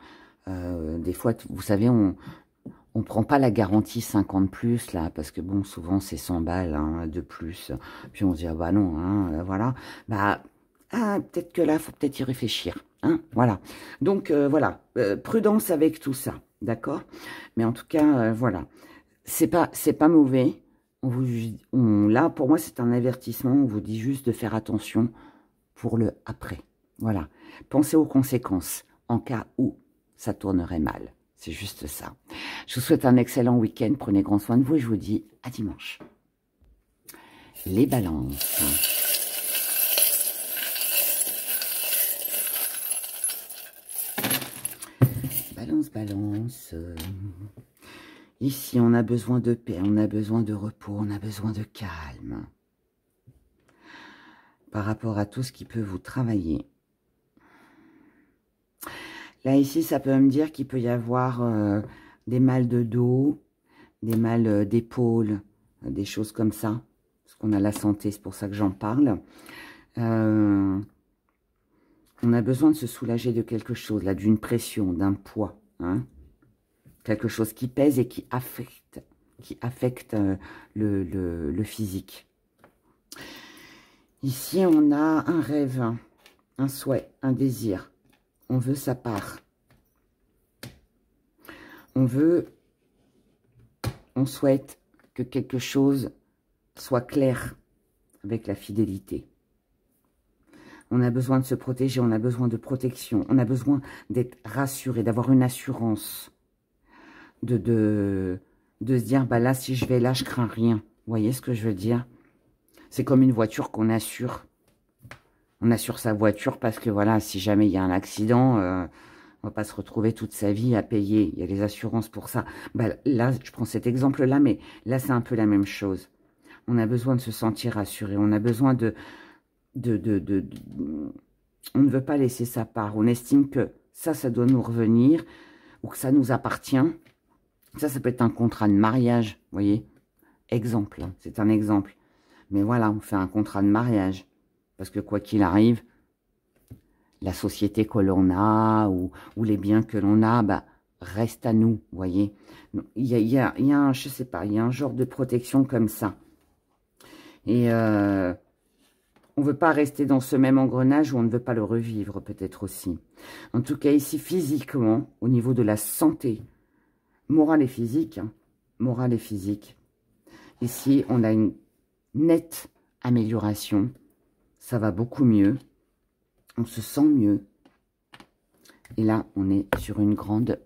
des fois, vous savez, on prend pas la garantie 50 plus, là, parce que bon, souvent, c'est 100 balles hein, de plus. Puis on se dit, ah bah non, hein, voilà. Bah, peut-être que là, faut peut-être y réfléchir. Hein, voilà. Donc, voilà, prudence avec tout ça, d'accord? Mais en tout cas, voilà. C'est pas mauvais. Là, pour moi, c'est un avertissement. On vous dit juste de faire attention pour le après. Voilà. Pensez aux conséquences en cas où ça tournerait mal. C'est juste ça. Je vous souhaite un excellent week-end. Prenez grand soin de vous et je vous dis à dimanche. Les balances. Balance. Ici, on a besoin de paix, on a besoin de repos, on a besoin de calme. Par rapport à tout ce qui peut vous travailler. Là, ici, ça peut me dire qu'il peut y avoir des mal de dos, des mal d'épaule, des choses comme ça. Parce qu'on a la santé, c'est pour ça que j'en parle. On a besoin de se soulager de quelque chose, là, d'une pression, d'un poids. Hein, quelque chose qui pèse et qui affecte le physique. Ici, on a un rêve, un souhait, un désir. On veut sa part. On souhaite que quelque chose soit clair avec la fidélité. On a besoin de se protéger, on a besoin de protection, on a besoin d'être rassuré, d'avoir une assurance, de se dire, bah là, si je vais là, je crains rien. Vous voyez ce que je veux dire? C'est comme une voiture qu'on assure. On assure sa voiture parce que, voilà, si jamais il y a un accident, on va pas se retrouver toute sa vie à payer. Il y a les assurances pour ça. Bah, là, je prends cet exemple-là, mais là, c'est un peu la même chose. On a besoin de se sentir rassuré. On a besoin on ne veut pas laisser sa part. On estime que ça doit nous revenir ou que ça nous appartient. Ça peut être un contrat de mariage, vous voyez. Exemple, hein, c'est un exemple. Mais voilà, on fait un contrat de mariage. Parce que quoi qu'il arrive, la société que l'on a ou les biens que l'on a, bah, reste à nous, vous voyez. Il y a un, je sais pas, il y a un genre de protection comme ça. Et on ne veut pas rester dans ce même engrenage ou on ne veut pas le revivre peut-être aussi. En tout cas, ici, physiquement, au niveau de la santé, morale et physique, hein, morale et physique, ici, on a une nette amélioration. Ça va beaucoup mieux. On se sent mieux. Et là, on est sur une grande...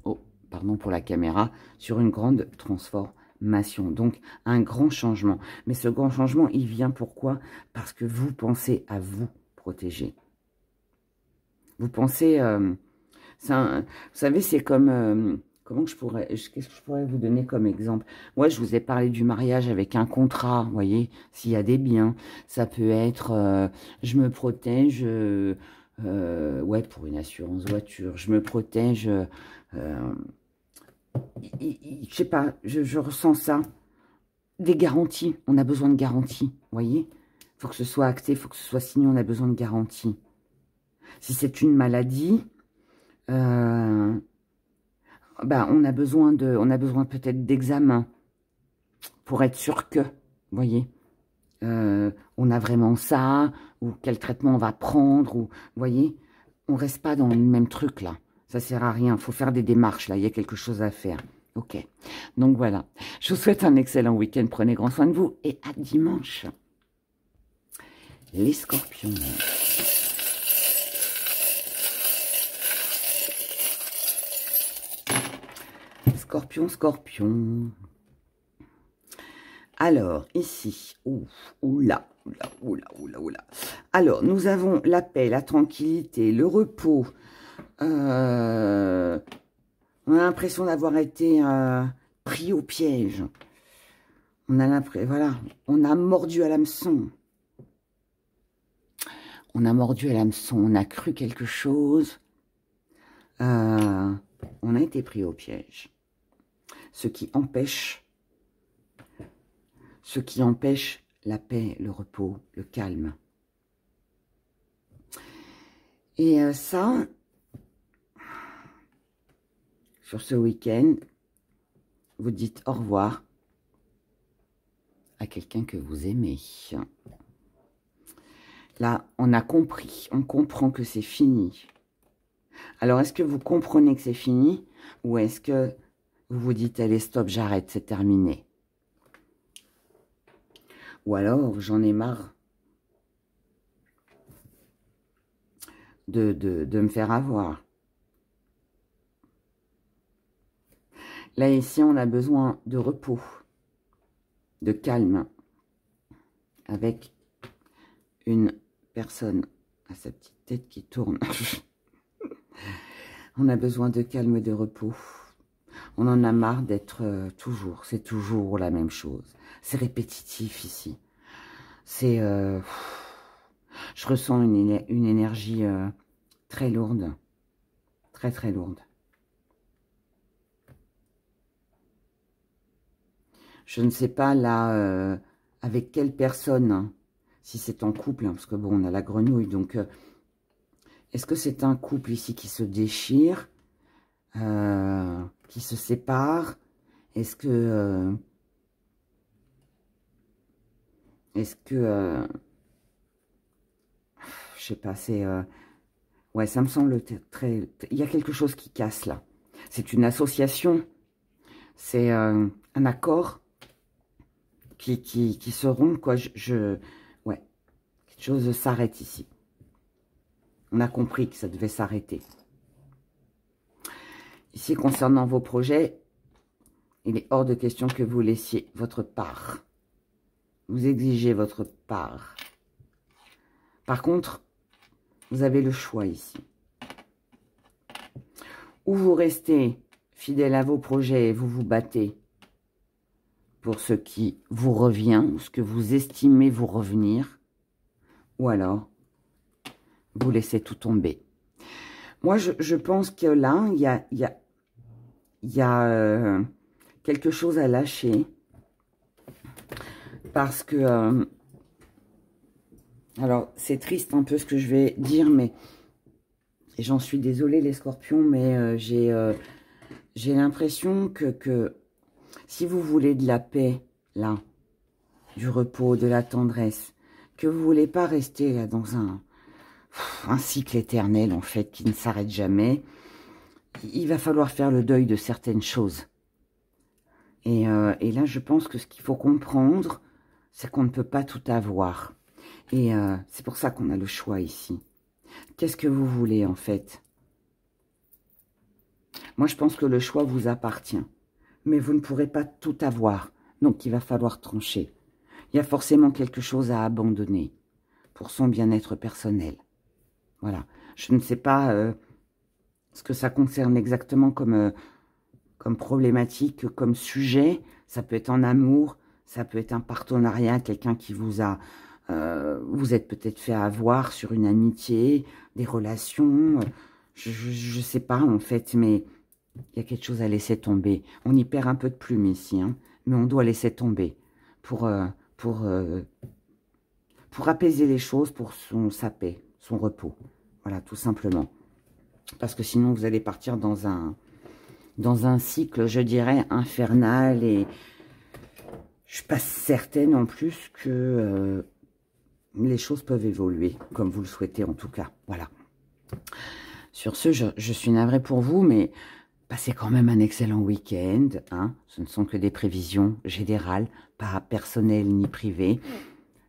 Oh, pardon pour la caméra. Sur une grande transformation. Donc, un grand changement. Mais ce grand changement, il vient pourquoi? Parce que vous pensez à vous protéger. Vous pensez... vous savez, c'est comme... qu'est-ce que je pourrais vous donner comme exemple? Moi, je vous ai parlé du mariage avec un contrat, vous voyez, s'il y a des biens. Ça peut être, je me protège, ouais, pour une assurance voiture. Je me protège, je sais pas, je ressens ça. Des garanties, on a besoin de garanties, vous voyez. Il faut que ce soit acté, il faut que ce soit signé, on a besoin de garanties. Si c'est une maladie... bah, on a besoin peut-être d'examens pour être sûr que, vous voyez, on a vraiment ça, ou quel traitement on va prendre, ou, vous voyez, on reste pas dans le même truc, là. Ça sert à rien, il faut faire des démarches, là, il y a quelque chose à faire. Ok, donc voilà. Je vous souhaite un excellent week-end, prenez grand soin de vous, et à dimanche. Les scorpions. Scorpion, scorpion. Alors, ici, oula. Alors, nous avons la paix, la tranquillité, le repos. On a l'impression d'avoir été pris au piège. On a l'impression, voilà, on a mordu à l'hameçon. On a mordu à l'hameçon, on a cru quelque chose. On a été pris au piège. Ce qui empêche la paix, le repos, le calme. Et ça, sur ce week-end, vous dites au revoir à quelqu'un que vous aimez. Là, on a compris, on comprend que c'est fini. Alors, est-ce que vous comprenez que c'est fini ou est-ce que vous vous dites, allez, stop, j'arrête, c'est terminé. Ou alors, j'en ai marre de me faire avoir. Là, ici, on a besoin de repos, de calme, avec une personne à sa petite tête qui tourne. On a besoin de calme et de repos. On en a marre d'être toujours, c'est toujours la même chose. C'est répétitif ici. C'est, je ressens une énergie très lourde, très lourde. Je ne sais pas là avec quelle personne, hein, si c'est en couple, hein, parce que bon, on a la grenouille, donc est-ce que c'est un couple ici qui se déchire, qui se sépare? Est-ce que je sais pas, c'est ouais, ça me semble très, il y a quelque chose qui casse là. C'est une association, c'est un accord qui se rompt, quoi. Ouais, quelque chose s'arrête ici. On a compris que ça devait s'arrêter. Ici, concernant vos projets, il est hors de question que vous laissiez votre part. Vous exigez votre part. Par contre, vous avez le choix ici. Ou vous restez fidèle à vos projets et vous vous battez pour ce qui vous revient, ce que vous estimez vous revenir, ou alors vous laissez tout tomber. Moi, je pense que là, il y a quelque chose à lâcher, parce que, alors, c'est triste un peu ce que je vais dire, mais j'en suis désolée les scorpions, mais j'ai l'impression que si vous voulez de la paix, là, du repos, de la tendresse, que vous ne voulez pas rester là dans un cycle éternel, en fait, qui ne s'arrête jamais, il va falloir faire le deuil de certaines choses. Et là, je pense que ce qu'il faut comprendre, c'est qu'on ne peut pas tout avoir. Et c'est pour ça qu'on a le choix ici. Qu'est-ce que vous voulez, en fait? Moi, je pense que le choix vous appartient. Mais vous ne pourrez pas tout avoir. Donc, il va falloir trancher. Il y a forcément quelque chose à abandonner pour son bien-être personnel. Voilà. Je ne sais pas ce que ça concerne exactement comme problématique, comme sujet. Ça peut être en amour, ça peut être un partenariat, quelqu'un qui vous a... vous êtes peut-être fait avoir sur une amitié, des relations. Je ne sais pas en fait, mais il y a quelque chose à laisser tomber. On y perd un peu de plume ici, hein, mais on doit laisser tomber pour apaiser les choses, pour sa paix, son repos. Voilà, tout simplement. Parce que sinon, vous allez partir dans un cycle, je dirais, infernal. Et je suis pas certaine en plus que les choses peuvent évoluer, comme vous le souhaitez en tout cas. Voilà. Sur ce, je suis navrée pour vous, mais passez quand même un excellent week-end. Hein. Ce ne sont que des prévisions générales, pas personnelles ni privées.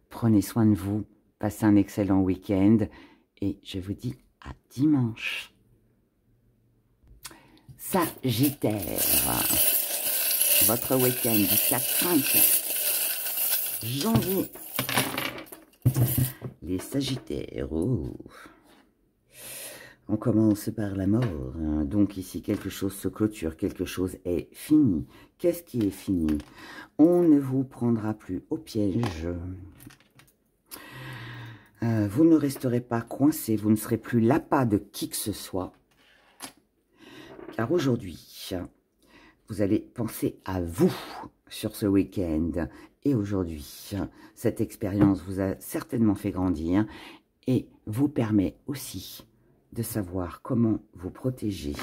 Prenez soin de vous, passez un excellent week-end et je vous dis à dimanche. Sagittaire, votre week-end du 4-5 janvier. Les Sagittaires, oh. On commence par la mort, hein. Donc ici quelque chose se clôture, quelque chose est fini. Qu'est-ce qui est fini? On ne vous prendra plus au piège. Vous ne resterez pas coincé, vous ne serez plus l'appât de qui que ce soit. Car aujourd'hui, vous allez penser à vous sur ce week-end. Et aujourd'hui, cette expérience vous a certainement fait grandir et vous permet aussi de savoir comment vous protéger.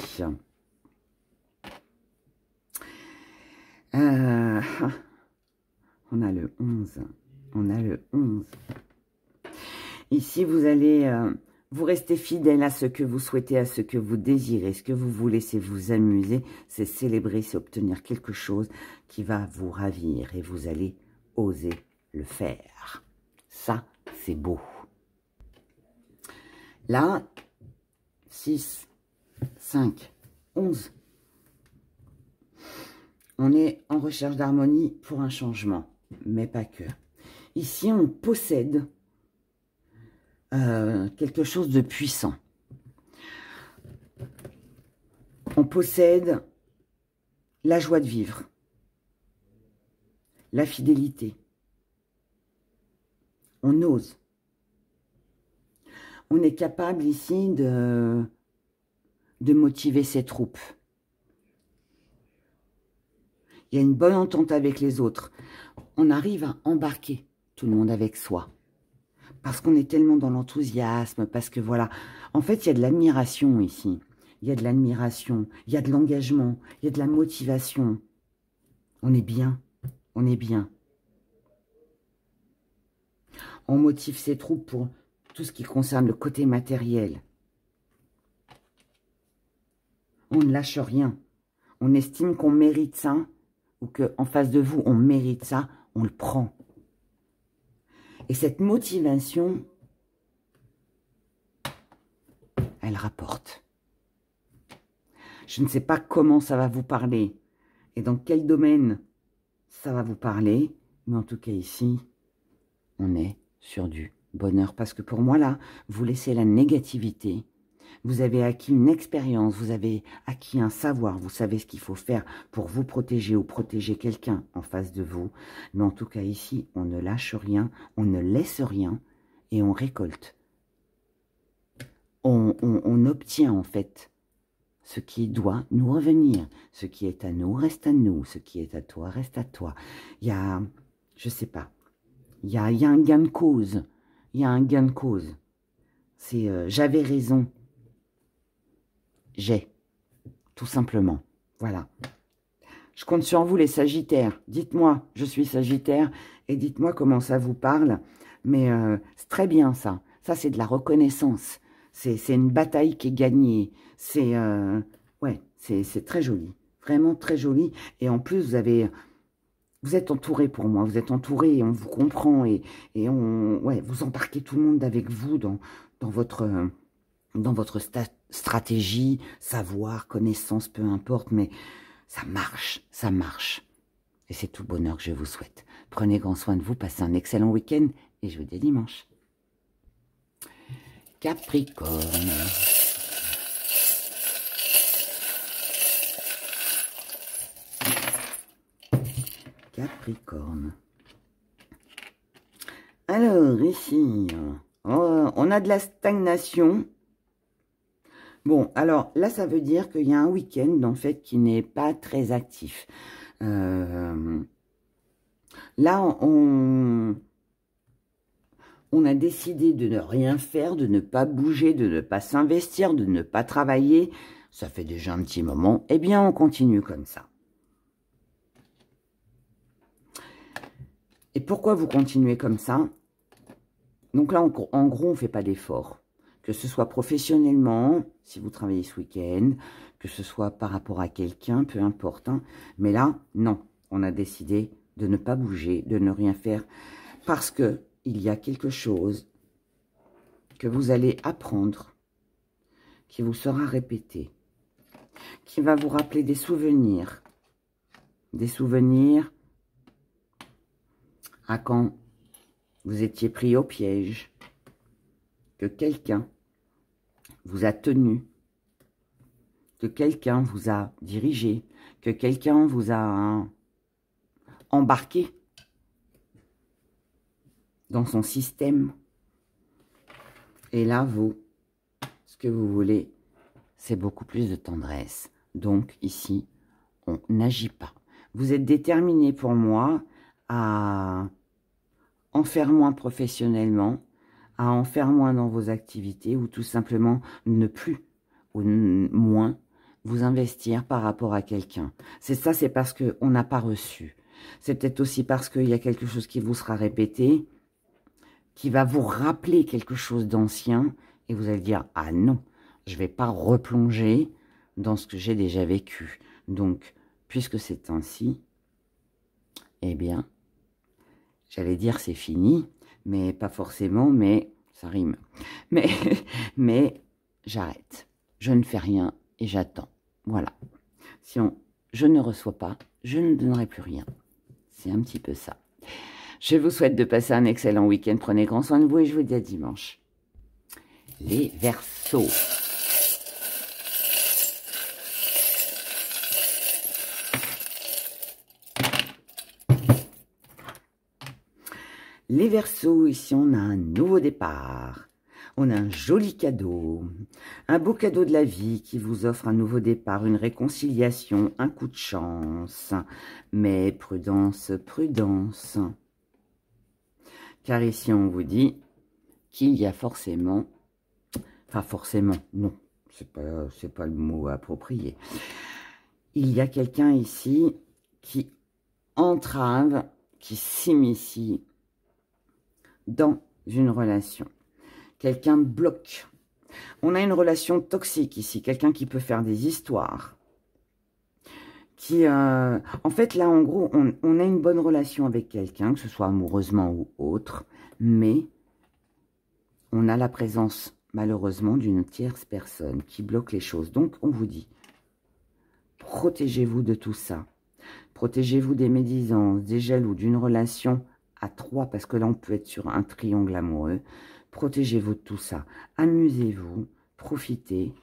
On a le 11. On a le 11. Ici, vous allez vous rester fidèle à ce que vous souhaitez, à ce que vous désirez. Ce que vous voulez, c'est vous amuser, c'est célébrer, c'est obtenir quelque chose qui va vous ravir. Et vous allez oser le faire. Ça, c'est beau. Là, 6, 5, 11. On est en recherche d'harmonie pour un changement, mais pas que. Ici, on possède quelque chose de puissant. On possède la joie de vivre, la fidélité. On ose. On est capable ici de motiver ses troupes. Il y a une bonne entente avec les autres. On arrive à embarquer tout le monde avec soi. Parce qu'on est tellement dans l'enthousiasme, parce que voilà. En fait, il y a de l'admiration ici. Il y a de l'admiration, il y a de l'engagement, il y a de la motivation. On est bien, on est bien. On motive ses troupes pour tout ce qui concerne le côté matériel. On ne lâche rien. On estime qu'on mérite ça, ou qu'en face de vous, on mérite ça, on le prend. Et cette motivation, elle rapporte. Je ne sais pas comment ça va vous parler et dans quel domaine ça va vous parler, mais en tout cas ici, on est sur du bonheur. Parce que pour moi, là, vous laissez la négativité, Vous avez acquis une expérience, vous avez acquis un savoir, vous savez ce qu'il faut faire pour vous protéger ou protéger quelqu'un en face de vous. Mais en tout cas ici, on ne lâche rien, on ne laisse rien et on récolte. On obtient en fait ce qui doit nous revenir. Ce qui est à nous reste à nous, ce qui est à toi reste à toi. Il y a, je sais pas, il y a un gain de cause. Il y a un gain de cause. C'est j'avais raison. J'ai, tout simplement. Voilà. Je compte sur vous les Sagittaires. Dites-moi, je suis Sagittaire, et dites-moi comment ça vous parle. Mais c'est très bien ça. Ça, c'est de la reconnaissance. C'est une bataille qui est gagnée. C'est ouais, c'est très joli. Vraiment très joli. Et en plus, vous êtes entouré pour moi. Vous êtes entouré et on vous comprend. Et ouais, vous embarquez tout le monde avec vous dans votre stratégie, savoir, connaissance, peu importe, mais ça marche, ça marche. Et c'est tout le bonheur que je vous souhaite. Prenez grand soin de vous, passez un excellent week-end et je vous dis à dimanche. Capricorne. Capricorne. Alors, ici, on a de la stagnation. Bon, alors là, ça veut dire qu'il y a un week-end, en fait, qui n'est pas très actif. Là, on a décidé de ne rien faire, de ne pas bouger, de ne pas s'investir, de ne pas travailler. Ça fait déjà un petit moment. Eh bien, on continue comme ça. Et pourquoi vous continuez comme ça? Donc là, en gros, on ne fait pas d'effort. Que ce soit professionnellement, si vous travaillez ce week-end, que ce soit par rapport à quelqu'un, peu importe. Hein. Mais là, non. On a décidé de ne pas bouger, de ne rien faire. Parce que il y a quelque chose que vous allez apprendre, qui vous sera répété, qui va vous rappeler des souvenirs. Des souvenirs à quand vous étiez pris au piège, que quelqu'un vous a tenu, que quelqu'un vous a dirigé, que quelqu'un vous a embarqué dans son système. Et là, vous, ce que vous voulez, c'est beaucoup plus de tendresse. Donc, ici, on n'agit pas. Vous êtes déterminé pour moi à en faire moins professionnellement, à en faire moins dans vos activités ou tout simplement ne plus ou moins vous investir par rapport à quelqu'un. C'est ça, c'est parce qu'on n'a pas reçu. C'est peut-être aussi parce qu'il y a quelque chose qui vous sera répété, qui va vous rappeler quelque chose d'ancien et vous allez dire « Ah non, je ne vais pas replonger dans ce que j'ai déjà vécu. » Donc, puisque c'est ainsi, eh bien, j'allais dire c'est fini, mais pas forcément, mais ça rime. Mais j'arrête. Je ne fais rien et j'attends. Voilà. Si je ne reçois pas, je ne donnerai plus rien. C'est un petit peu ça. Je vous souhaite de passer un excellent week-end. Prenez grand soin de vous et je vous dis à dimanche. Les Verseaux. Les Verseaux, ici on a un nouveau départ. On a un joli cadeau, un beau cadeau de la vie qui vous offre un nouveau départ, une réconciliation, un coup de chance. Mais prudence, prudence. Car ici, on vous dit qu'il y a forcément, enfin forcément, non, c'est pas le mot approprié. Il y a quelqu'un ici qui entrave, qui s'immisce dans une relation. Quelqu'un bloque. On a une relation toxique ici, quelqu'un qui peut faire des histoires. En fait, là, en gros, on a une bonne relation avec quelqu'un, que ce soit amoureusement ou autre, mais on a la présence, malheureusement, d'une tierce personne qui bloque les choses. Donc, on vous dit, protégez-vous de tout ça. Protégez-vous des médisances, des jaloux, d'une relation à trois, parce que là, on peut être sur un triangle amoureux. Protégez-vous de tout ça. Amusez-vous, profitez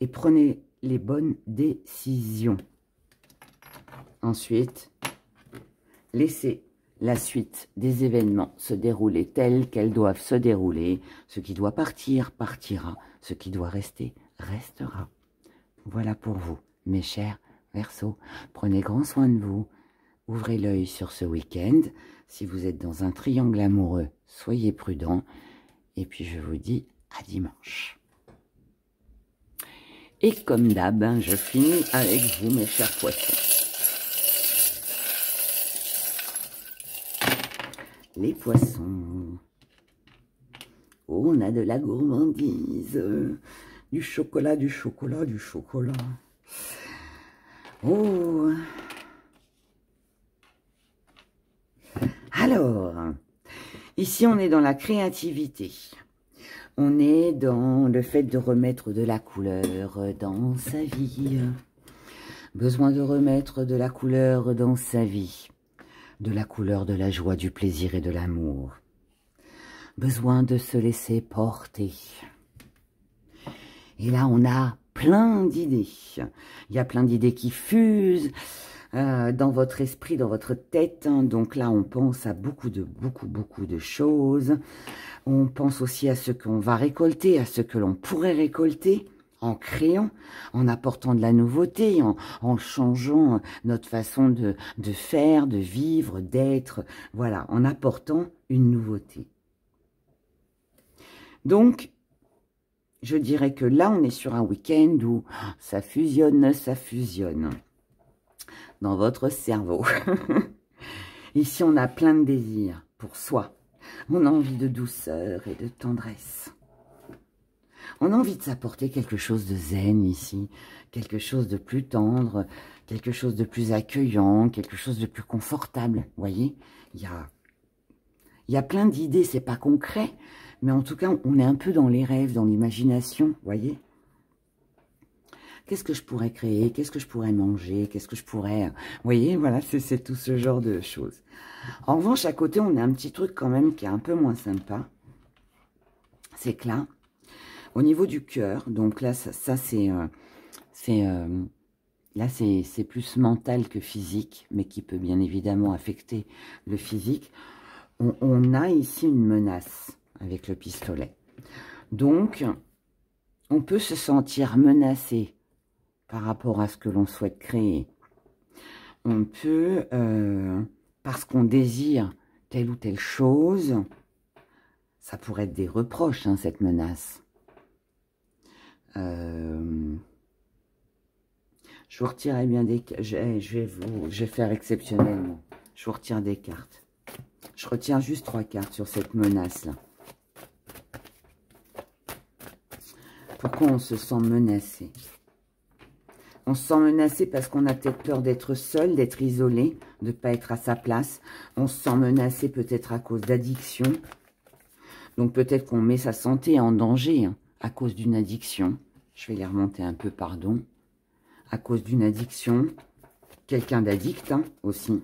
et prenez les bonnes décisions. Ensuite, laissez la suite des événements se dérouler tels qu'elles doivent se dérouler. Ce qui doit partir, partira. Ce qui doit rester, restera. Voilà pour vous, mes chers Verseaux. Prenez grand soin de vous. Ouvrez l'œil sur ce week-end. Si vous êtes dans un triangle amoureux, soyez prudents. Et puis je vous dis à dimanche. Et comme d'hab, je finis avec vous, mes chers poissons. Les poissons. Oh, on a de la gourmandise. Du chocolat, du chocolat, du chocolat. Oh. Alors, ici, on est dans la créativité. On est dans le fait de remettre de la couleur dans sa vie. Besoin de remettre de la couleur dans sa vie. De la couleur de la joie, du plaisir et de l'amour. Besoin de se laisser porter. Et là, on a plein d'idées. Il y a plein d'idées qui fusent dans votre esprit, dans votre tête. Donc là, on pense à beaucoup de choses. On pense aussi à ce qu'on va récolter, à ce que l'on pourrait récolter en créant, en apportant de la nouveauté, en changeant notre façon de faire, de vivre, d'être. Voilà, en apportant une nouveauté. Donc, je dirais que là, on est sur un week-end où ça fusionne dans votre cerveau. Ici, on a plein de désirs pour soi. On a envie de douceur et de tendresse. On a envie de s'apporter quelque chose de zen ici, quelque chose de plus tendre, quelque chose de plus accueillant, quelque chose de plus confortable. Vous voyez, il y a plein d'idées, c'est pas concret, mais en tout cas, on est un peu dans les rêves, dans l'imagination, vous voyez. Qu'est-ce que je pourrais créer? Qu'est-ce que je pourrais manger? Qu'est-ce que je pourrais... Vous voyez, voilà, c'est tout ce genre de choses. En revanche, à côté, on a un petit truc quand même qui est un peu moins sympa. C'est que là, au niveau du cœur, donc là, ça c'est plus mental que physique, mais qui peut bien évidemment affecter le physique. On a ici une menace avec le pistolet. Donc, on peut se sentir menacé par rapport à ce que l'on souhaite créer. On peut, parce qu'on désire telle ou telle chose, ça pourrait être des reproches, hein, cette menace. Je vous retirerai bien des cartes. Je vais faire exceptionnellement. Je vous retire des cartes. Je retiens juste 3 cartes sur cette menace-là. Pourquoi on se sent menacé? On se sent menacé parce qu'on a peut-être peur d'être seul, d'être isolé, de ne pas être à sa place. On se sent menacé peut-être à cause d'addiction. Donc peut-être qu'on met sa santé en danger hein, à cause d'une addiction. Je vais les remonter un peu, pardon. À cause d'une addiction. Quelqu'un d'addict hein, aussi.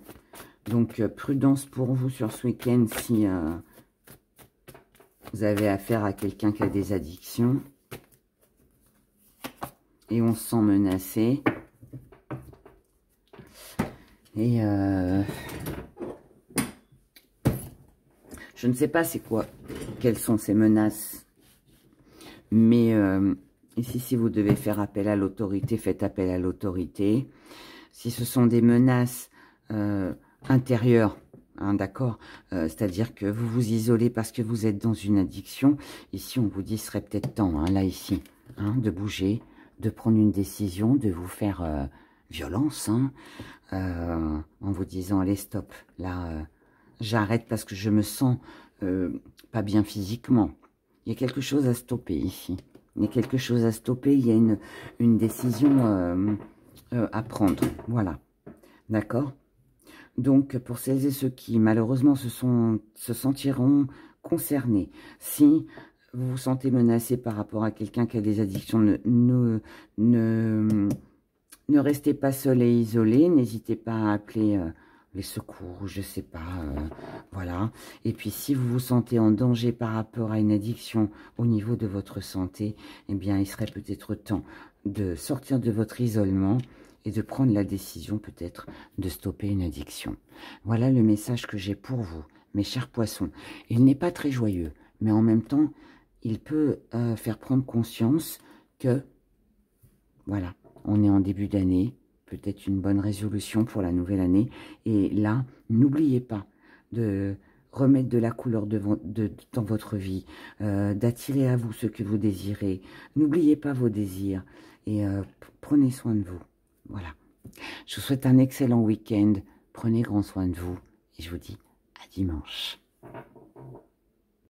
Donc prudence pour vous sur ce week-end si vous avez affaire à quelqu'un qui a des addictions. Et on se sent menacé. Et je ne sais pas c'est quoi, quelles sont ces menaces. Mais ici, si vous devez faire appel à l'autorité, faites appel à l'autorité. Si ce sont des menaces intérieures, hein, d'accord, c'est-à-dire que vous vous isolez parce que vous êtes dans une addiction. Ici, on vous dit, ce serait peut-être temps, hein, là, ici, hein, de bouger, de prendre une décision, de vous faire violence, hein, en vous disant, allez, stop, là, j'arrête parce que je me sens pas bien physiquement. Il y a quelque chose à stopper ici. Il y a quelque chose à stopper, il y a une décision à prendre, voilà, d'accord. Donc, pour celles et ceux qui, malheureusement, se sentiront concernés, si vous vous sentez menacé par rapport à quelqu'un qui a des addictions, ne restez pas seul et isolé. N'hésitez pas à appeler les secours, je sais pas, voilà. Et puis, si vous vous sentez en danger par rapport à une addiction au niveau de votre santé, eh bien, il serait peut-être temps de sortir de votre isolement et de prendre la décision peut-être de stopper une addiction. Voilà le message que j'ai pour vous, mes chers poissons. Il n'est pas très joyeux, mais en même temps, il peut faire prendre conscience que, voilà, on est en début d'année, peut-être une bonne résolution pour la nouvelle année. Et là, n'oubliez pas de remettre de la couleur dans votre vie, d'attirer à vous ce que vous désirez. N'oubliez pas vos désirs et prenez soin de vous. Voilà. Je vous souhaite un excellent week-end. Prenez grand soin de vous et je vous dis à dimanche.